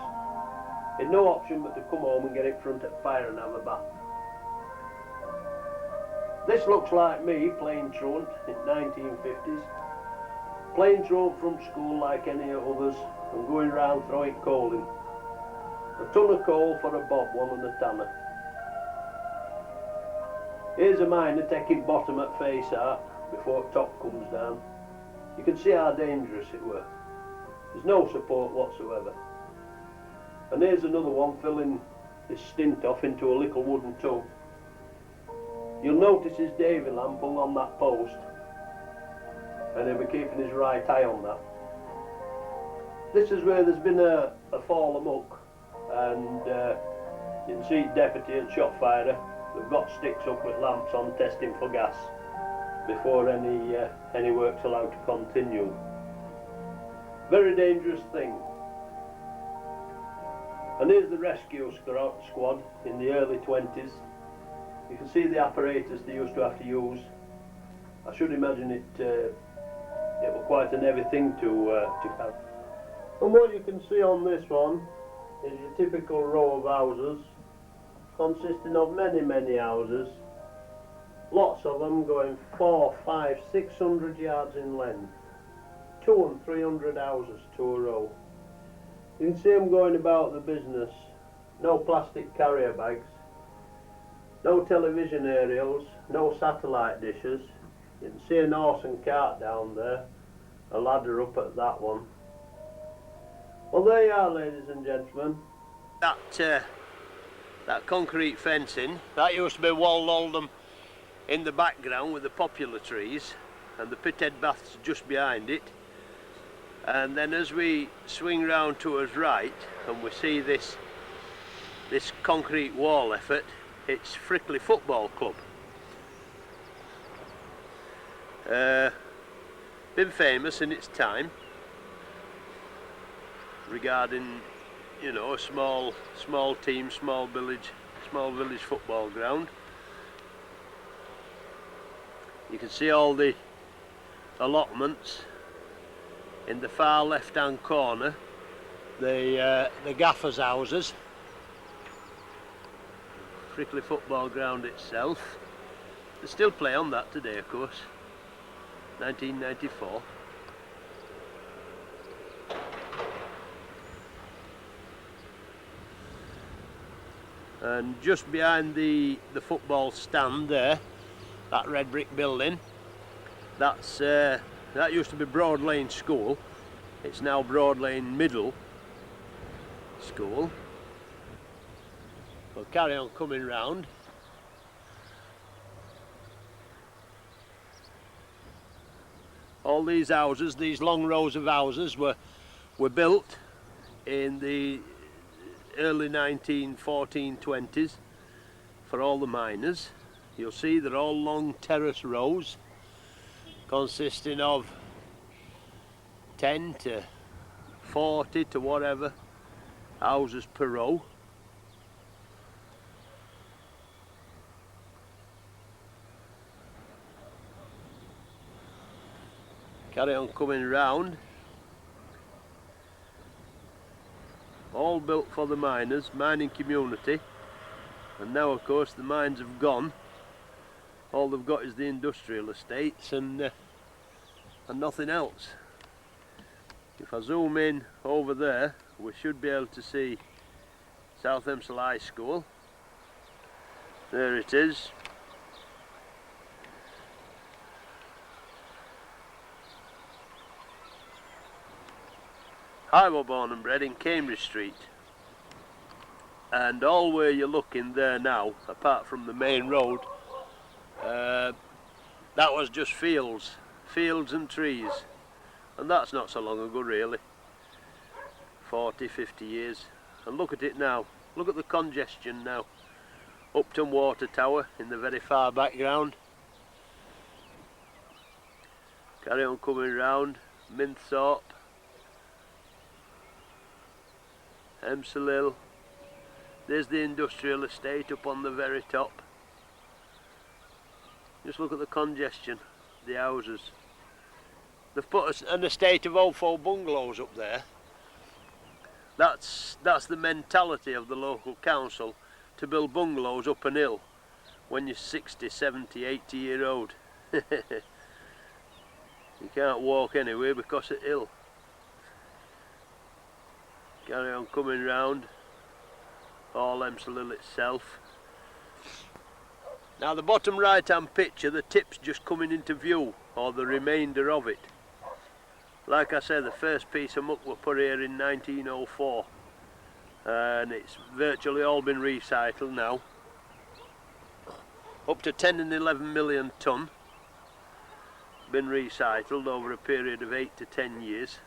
He had no option but to come home and get in front of the fire and have a bath. This looks like me playing truant in 1950s. Playing truant from school like any others and going round throwing coal in. A ton of coal for a bob, 1 and a tanner. Here's a miner taking bottom at face out before top comes down. You can see how dangerous it were. There's no support whatsoever. And here's another one filling this stint off into a little wooden tub. You'll notice his davy lamp hung on that post, and he'll be keeping his right eye on that. This is where there's been a fall amok, and you can see deputy and shot firer. They've got sticks up with lamps on testing for gas before any work's allowed to continue. Very dangerous thing. And here's the rescue squad in the early 20s. You can see the apparatus they used to have to use. I should imagine it was quite an heavy thing to carry. And what you can see on this one is your typical row of houses, consisting of many houses, lots of them going 400, 500, 600 yards in length, 200 and 300 houses to a row. You can see them going about the business. No plastic carrier bags, no television aerials, no satellite dishes. You can see an horse and cart down there, a ladder up at that one. Well, there you are, ladies and gentlemen. That concrete fencing, that used to be Wall Oldham in the background with the popular trees, and the pithead baths just behind it. And then as we swing round to us right and we see this concrete wall effort, it's Frickley Football Club. Been famous in its time regarding, you know, a small team, small village football ground. You can see all the allotments in the far left hand corner, the gaffers' houses. Frickley football ground itself. They still play on that today, of course. 1994. And just behind the football stand there, that red brick building, that used to be Broad Lane School. It's now Broad Lane Middle School. We'll carry on coming round. All these houses, these long rows of houses were built in the early 1914-20s for all the miners. You'll see they're all long terrace rows consisting of 10 to 40 to whatever houses per row. Carry on coming round. All built for the miners, mining community, and now of course the mines have gone. All they've got is the industrial estates and nothing else. If I zoom in over there, we should be able to see South Hempsall High School. There it is. I was born and bred in Cambridge Street, and all where you're looking there now, apart from the main road, that was just fields and trees, and that's not so long ago really, 40, 50 years. And look at it now, look at the congestion now. Upton Water Tower in the very far background. Carry on coming round, Minthorpe, Hempsall Hill. There's the industrial estate up on the very top. Just look at the congestion, the houses. They've put an estate of old folk bungalows up there. That's the mentality of the local council, to build bungalows up an hill when you're 60, 70, 80 year old. You can't walk anywhere because it's hill. Carry on coming round, all Hempsall Hill itself. Now the bottom right hand picture, the tip's just coming into view, or the remainder of it. Like I said, the first piece of muck were put here in 1904, and it's virtually all been recycled now. Up to 10 and 11 million tonne been recycled over a period of 8 to 10 years.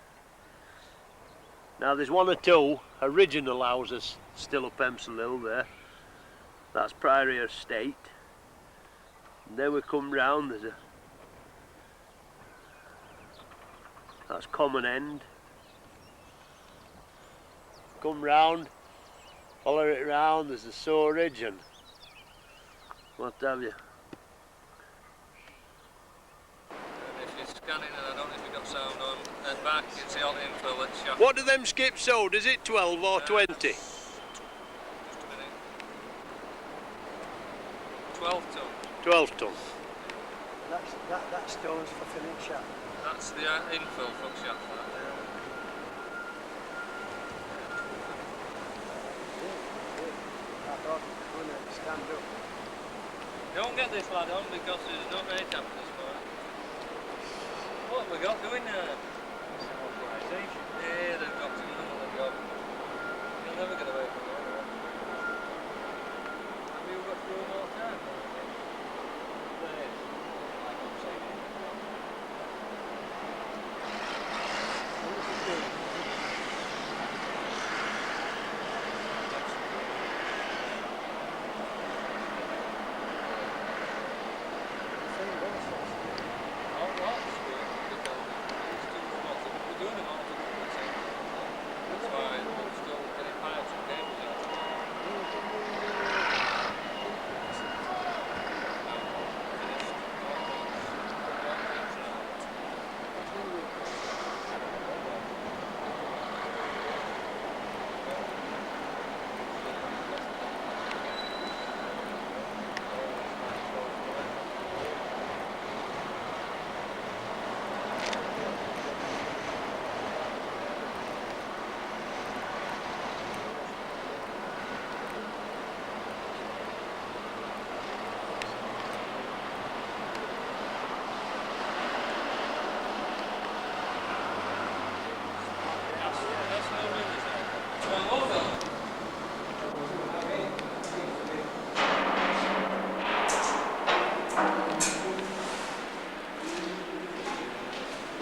Now there's one or two original houses still up Hempsall Hill there. That's Priory Estate. And then we come round, that's Common End. Come round, follow it round, there's the sewerage and what have you. If you're scanning, and I don't know if you've got sound on, and back, it's the old infill at Shearer. What do them skips hold? Is it 12 or 20? Just a minute. 12 ton. 12 ton. That stone's for filling shaft. That's the infill for shaft. I thought we were going to stand up. Don't get this lad on because there's not many chapters for it. What have we got doing now? Organisation. Yeah, they've got to do another job. You'll never get away from it. Have you got to do more time? Like I'm saying.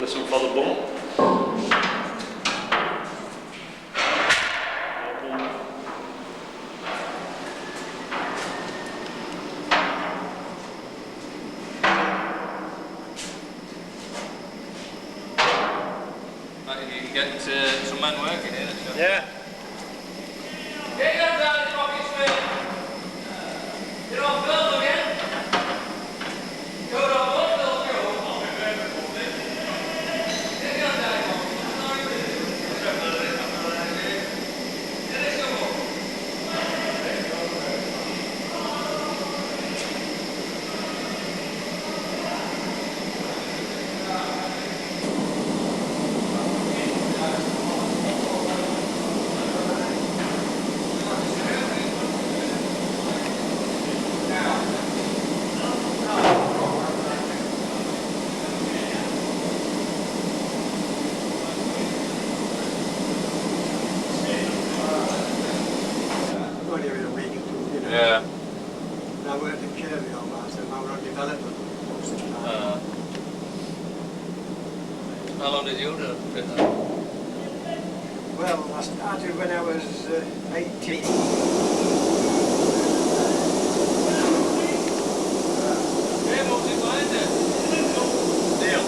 Listen for the bump. You can get some men working here. Yeah. Get your hands out of the pockets, mate. You're on film again. You're on what film, Joe? Get your hands out of the pockets. Get it, come on. Yeah. And I worked at Shearer all last time. I was on development most of the time. How long did you do that? Well, I started when I was 18. Hey, what's it behind there? Deal.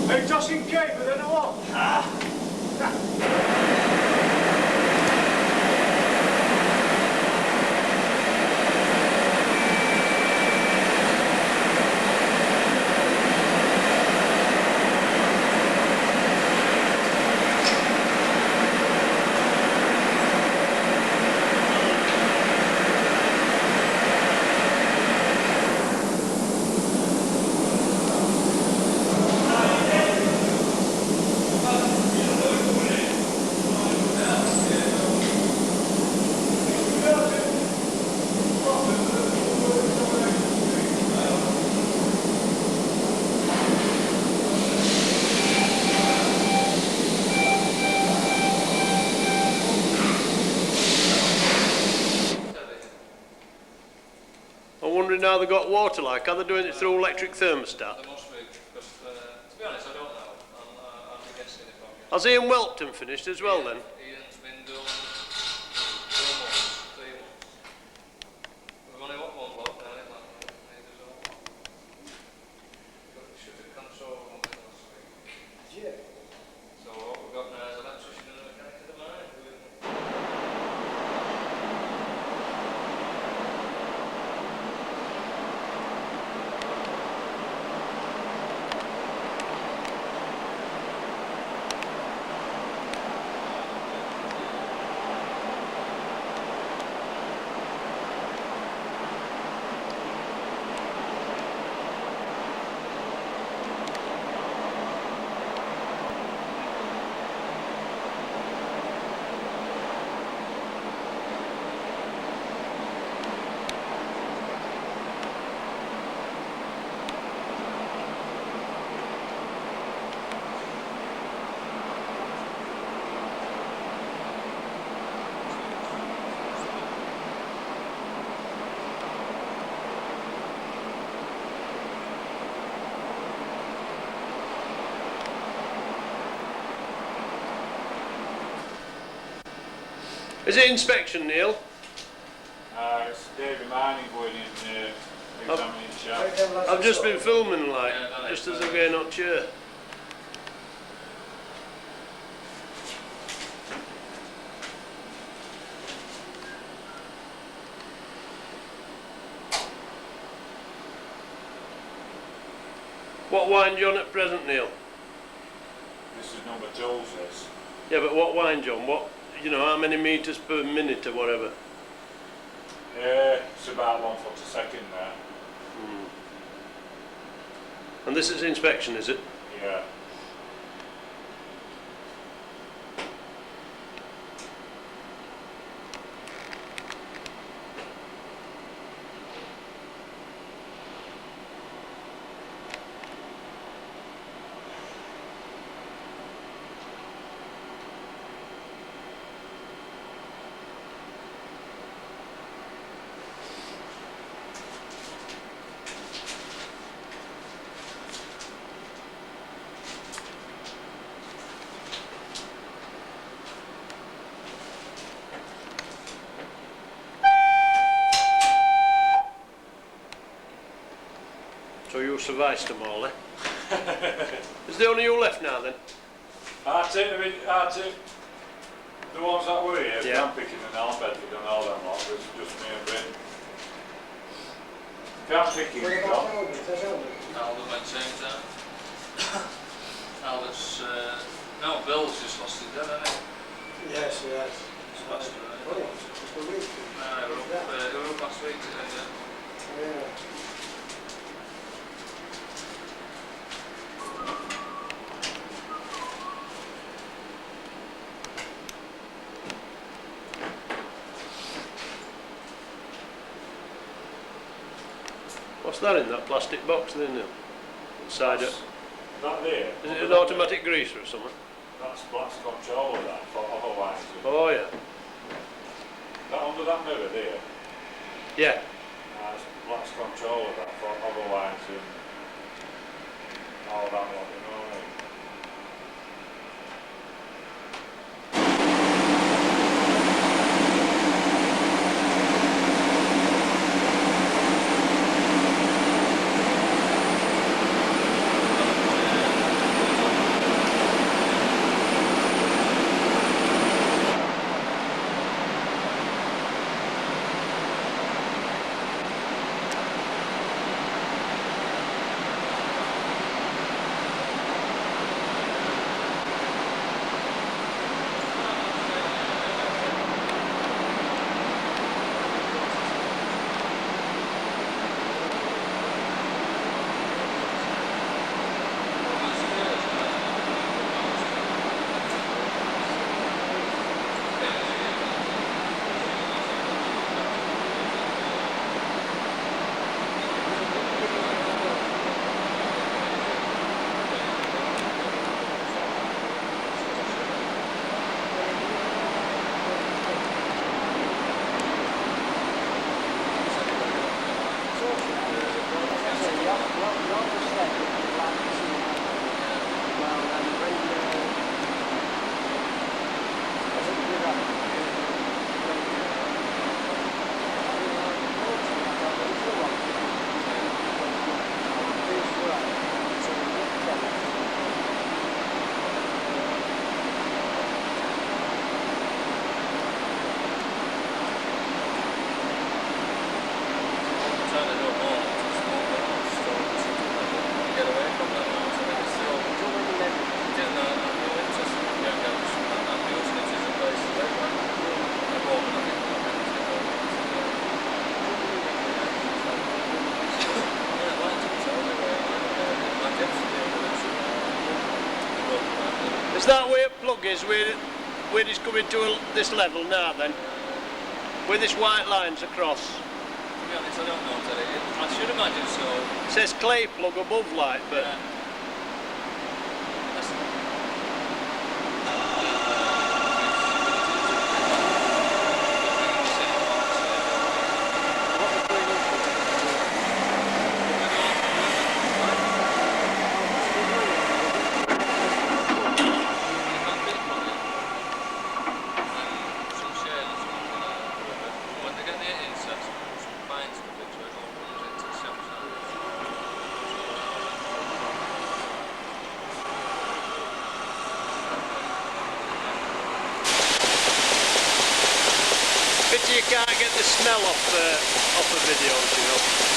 Hey, tossing cable, then what? Now they've got water like, are they doing it through electric thermostat? There must be, because to be honest, I don't know. I'll be guessing if I'm Has Ian Welpton finished as well then? Ian's been done. Is it inspection, Neil? It's Davy Mining going in examining shaft. I've just been filming, like, just as I'm going on chair. What wine you on at present, Neil? This is number 2's this. Yeah, but what wine, John? What, you know, how many metres per minute or whatever? It's about 1 foot a second there. And this is inspection, is it? Yeah. So you survived them all, eh? Is there only you left now then? I take them in, the ones that were here, Yeah. I'm picking and Alan Bedford and all them lot, it's just me and Ben. Can't pick him, John. Alden went same time. Alden's, no, Bill's just lost his dad, hasn't he? Yes, yes. He's lost it, Oh, yeah, just a week. they were up last week today, yeah. Yeah. What's that in that plastic box then, Neil? Inside it. That there. Is it an automatic greaser or something? That's control of that, for otherwise. Oh yeah. That under that mirror there, Yeah. that's control of that, for otherwise and all that lot, you know what I mean? Is that where plug is, where it's coming to this level now then? Where this white line's across? To be honest, I don't know, Teddy. I should imagine so. It says clay plug above light, but... Yeah. you can't get the smell off the videos, you know.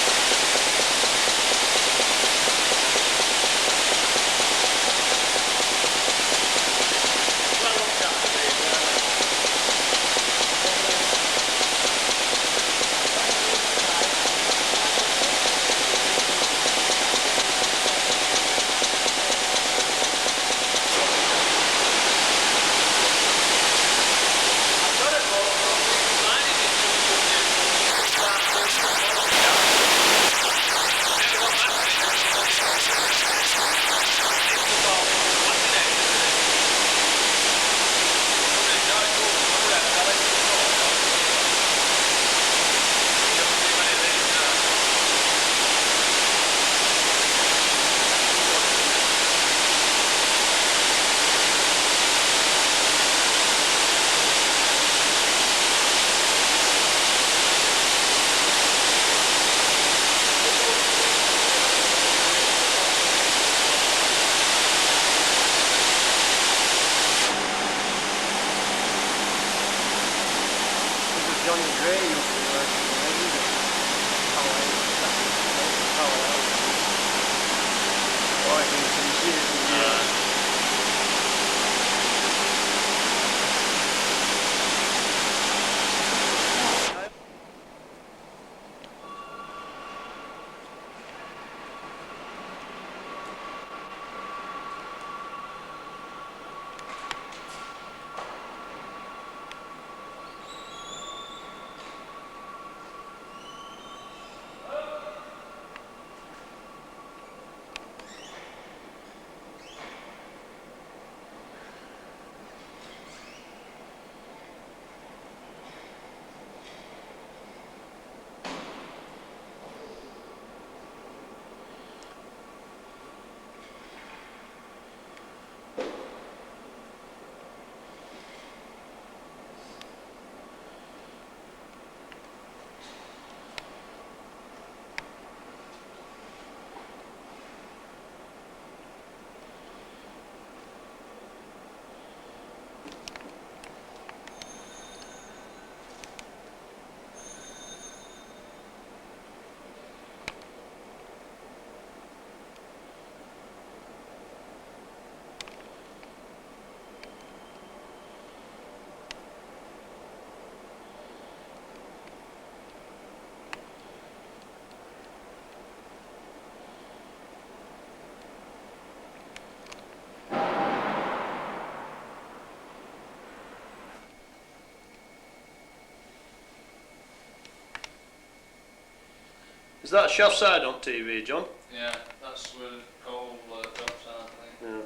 Is that shaft side on TV, John? Yeah, that's where the coal drops out, I think. Yeah.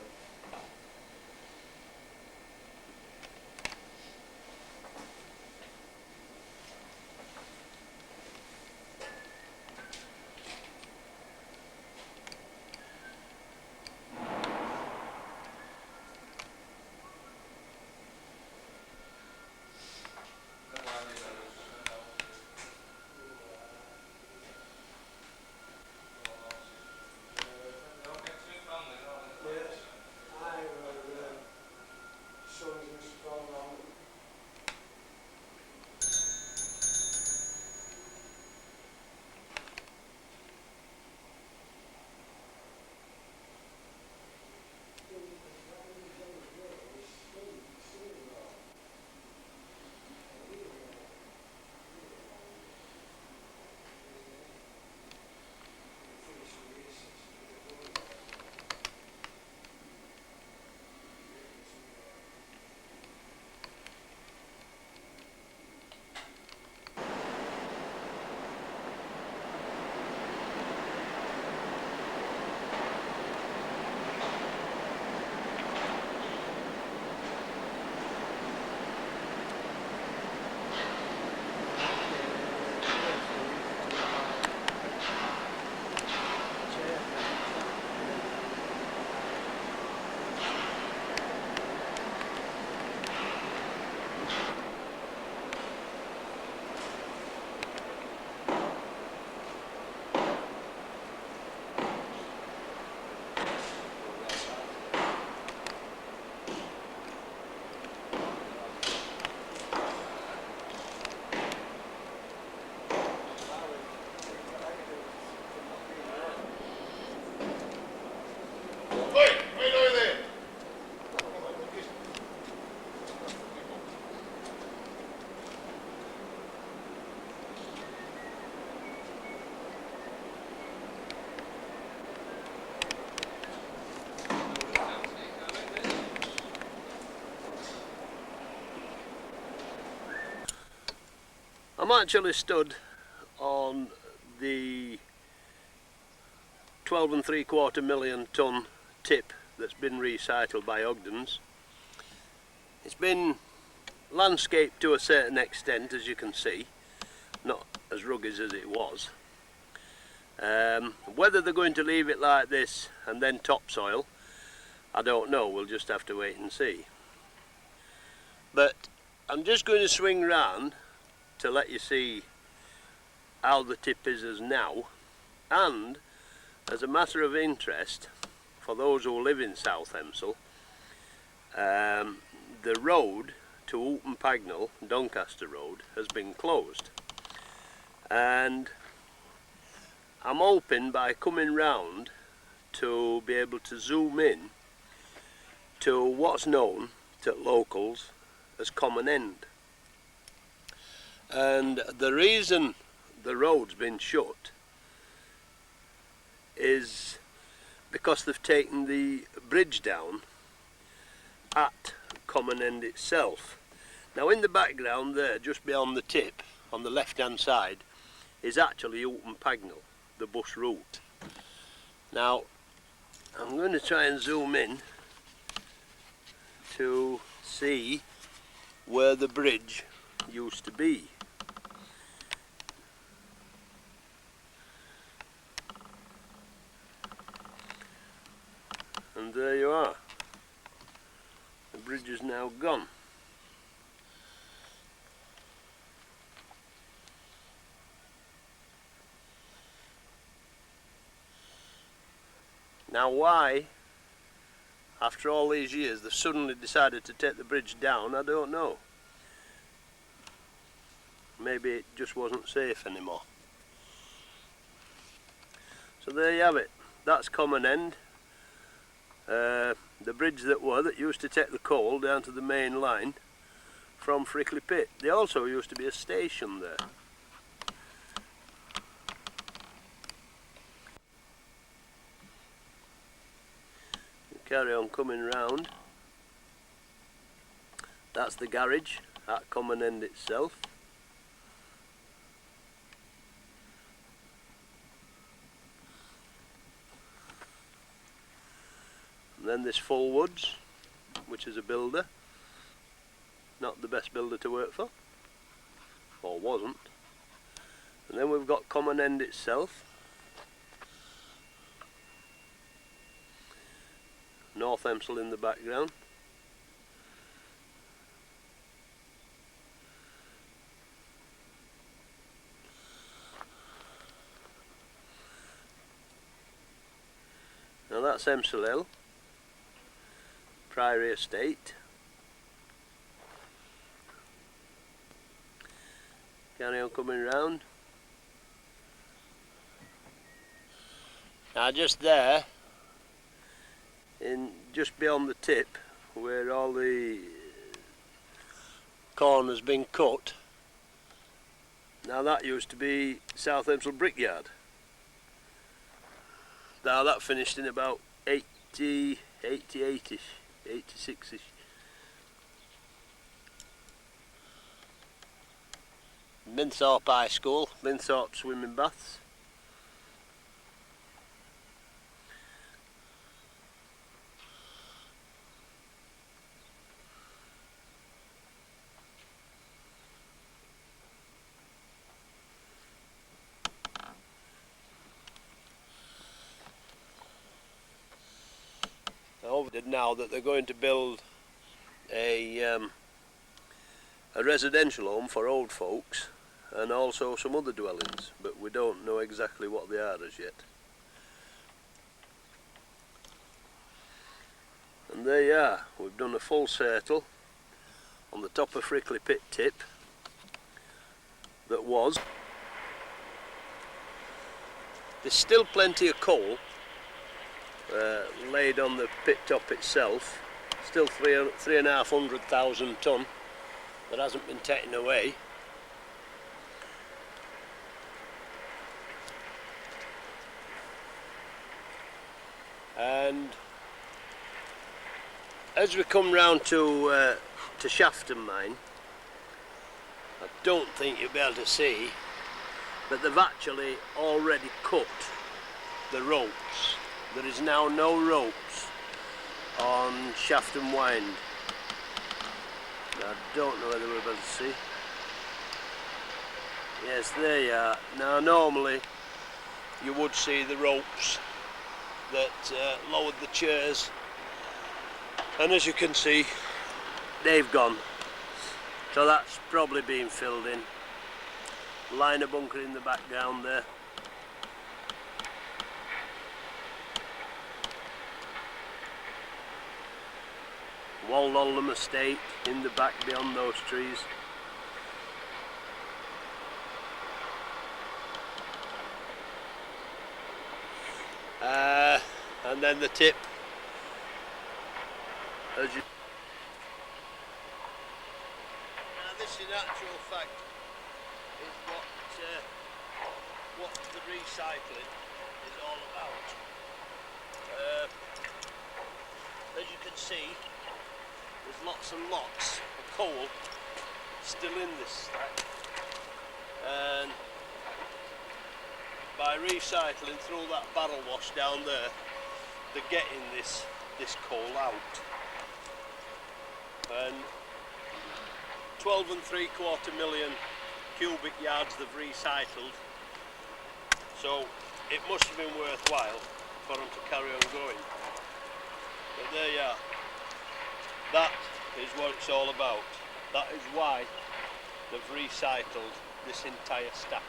I'm actually stood on the 12.75 million tonne tip that's been recycled by Ogden's. It's been landscaped to a certain extent, as you can see, not as rugged as it was. Whether they're going to leave it like this and then topsoil, I don't know, we'll just have to wait and see. But I'm just going to swing round to let you see how the tip is as now, and as a matter of interest for those who live in South Hemsall, the road to Oulton Pagnell, Doncaster Road, has been closed, and I'm hoping by coming round to be able to zoom in to what's known to locals as Common End. And the reason the road's been shut is because they've taken the bridge down at Common End itself. Now in the background there, just beyond the tip, on the left hand side, is actually Oulton Pagnell, the bus route. Now I'm going to try and zoom in to see where the bridge used to be. And there you are. The bridge is now gone. Now why, after all these years, they've suddenly decided to take the bridge down, I don't know. Maybe it just wasn't safe anymore. So there you have it. That's Common End. The bridge that used to take the coal down to the main line from Frickley Pit. There also used to be a station there. Carry on coming round. That's the garage at Common End itself. And then this Fullwoods, which is a builder, not the best builder to work for, or wasn't. And then we've got Common End itself, North Hemsall in the background. Now that's Hemsall Hill, Priory Estate. Carry on coming round. Now just there, just beyond the tip, where all the corn has been cut, now that used to be South Hemsall Brickyard. Now that finished in about 88ish, 86ish. Minthorpe High School, Minthorpe swimming baths. Now that they're going to build a residential home for old folks and also some other dwellings, but we don't know exactly what they are as yet. And there you are, we've done a full circle on the top of Frickley Pit tip that was. There's still plenty of coal laid on the pit top itself, still 3,500 tonne that hasn't been taken away. And as we come round to Shafton Mine, I don't think you'll be able to see, but they've actually already cut the ropes. There is now no ropes on shaft and wind. I don't know whether we're able to see. Yes, there you are. Now normally you would see the ropes that lowered the chairs, and as you can see, they've gone. So that's probably been filled in. Liner bunker in the background there. Wallollam estate in the back beyond those trees. And then the tip, as you. Now this in actual fact is what the recycling is all about. As you can see, there's lots and lots of coal still in this stack, and by recycling through that barrel wash down there, they're getting this coal out. And 12 3/4 million cubic yards they've recycled, so it must have been worthwhile for them to carry on going. But there you are. That is what it's all about. That is why they've recycled this entire stack.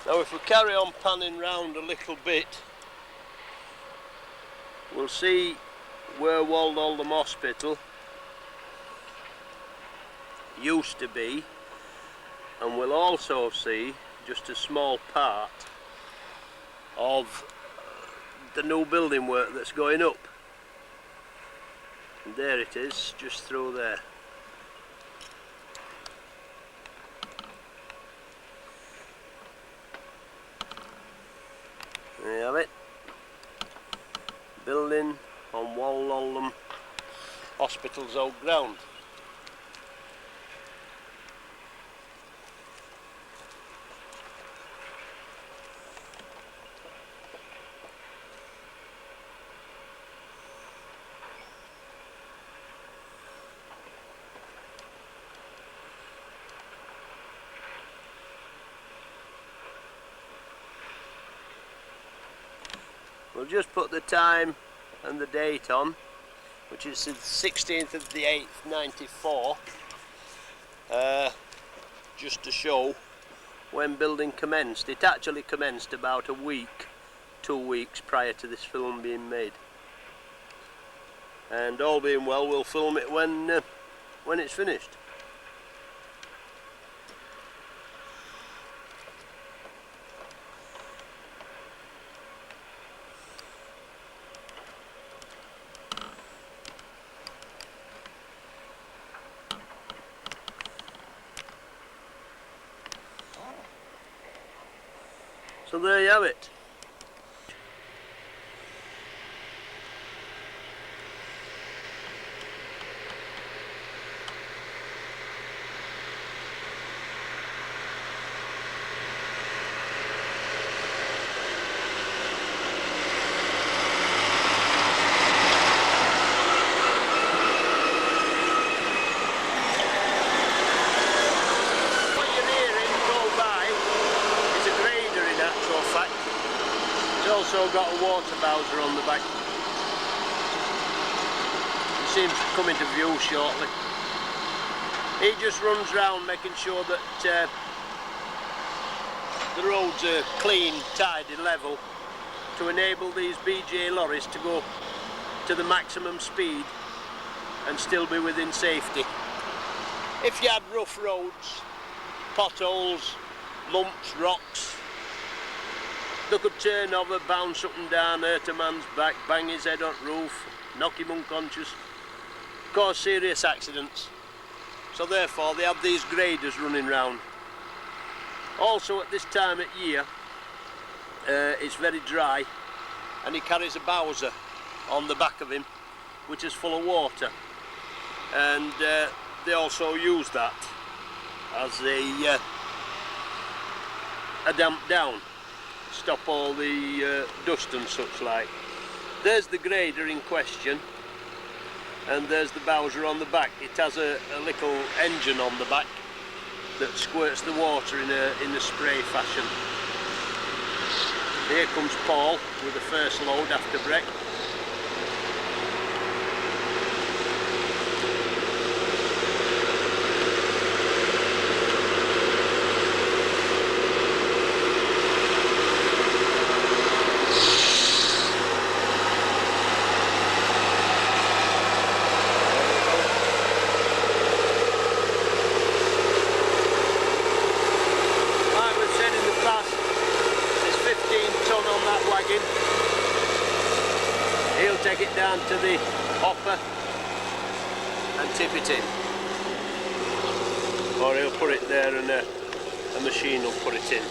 Now if we carry on panning round a little bit, we'll see where Wallollam Hospital used to be, and we'll also see just a small part of the new building work that's going up. And there it is, just through there. There you have it. Building on Wallollam Hospital's old ground. We'll just put the time and the date on, which is the 16th of the 8th, 94, just to show when building commenced. It actually commenced about a week, 2 weeks prior to this film being made. And all being well, we'll film it when it's finished. So there you have it. Also got a water bowser on the back. It seems to come into view shortly. He just runs round making sure that the roads are clean, tidy, level, to enable these BJ lorries to go to the maximum speed and still be within safety. If you had rough roads, potholes, lumps, rocks, they could turn over, bounce up and down, hurt a man's back, bang his head on roof, knock him unconscious, cause serious accidents. So therefore they have these graders running round. Also at this time of year, it's very dry, and he carries a bowser on the back of him which is full of water, and they also use that as a damp down, stop all the dust and such like. There's the grader in question, and there's the Bowser on the back. It has a little engine on the back that squirts the water in a spray fashion. Here comes Paul with the first load after break. He'll take it down to the hopper and tip it in, or he'll put it there and a machine will put it in,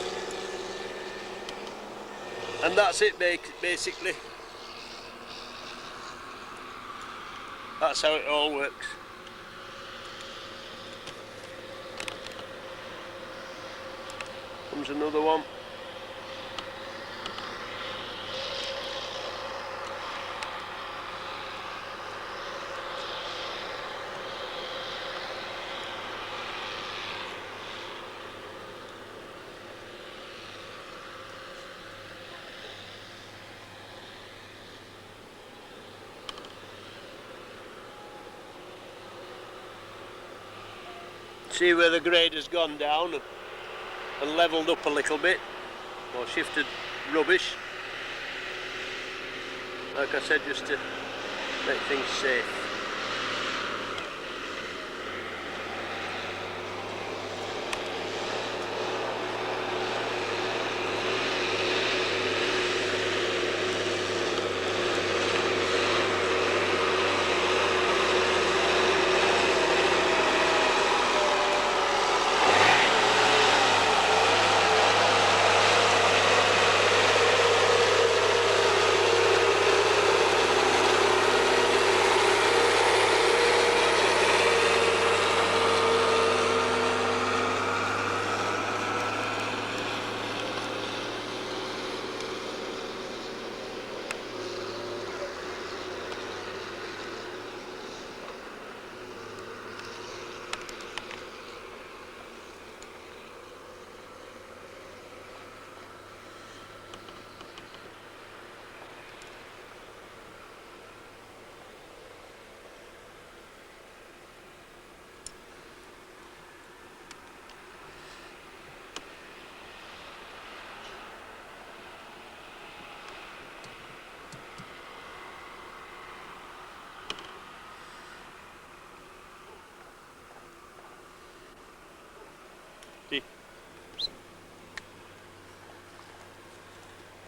and that's it basically. That's how it all works. Comes another one. See where the grade has gone down and levelled up a little bit, or shifted rubbish. Like I said, just to make things safe.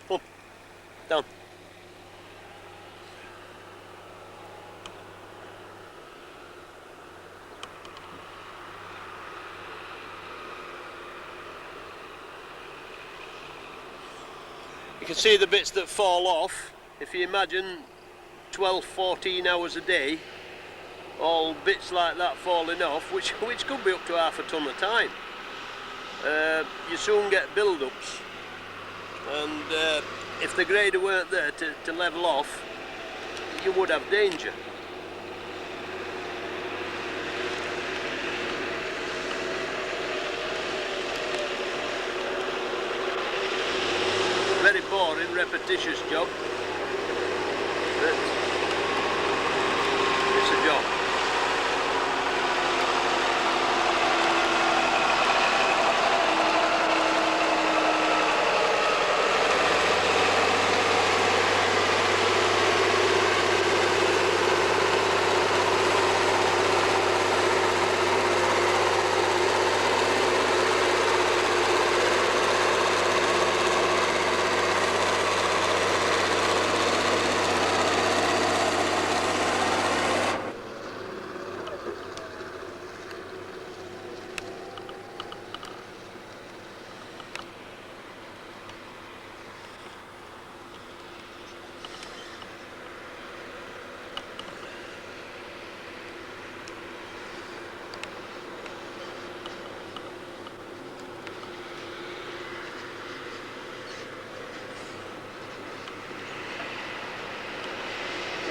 Up, down. You can see the bits that fall off. If you imagine 12-14 hours a day, all bits like that falling off, which could be up to half a ton of time. You soon get build-ups, and if the grader weren't there to level off, you would have danger. Very boring, repetitious job, but it's a job.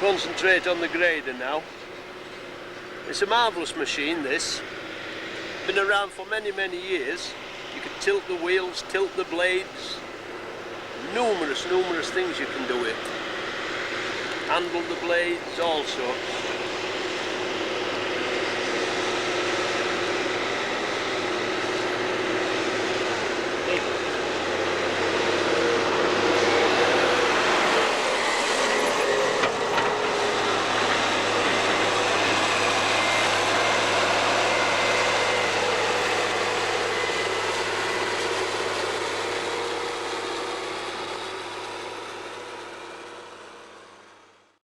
concentrate on the grader now. It's a marvellous machine, this. Been around for many years. You can tilt the wheels, tilt the blades. Numerous things you can do with it. Handle the blades, all sorts.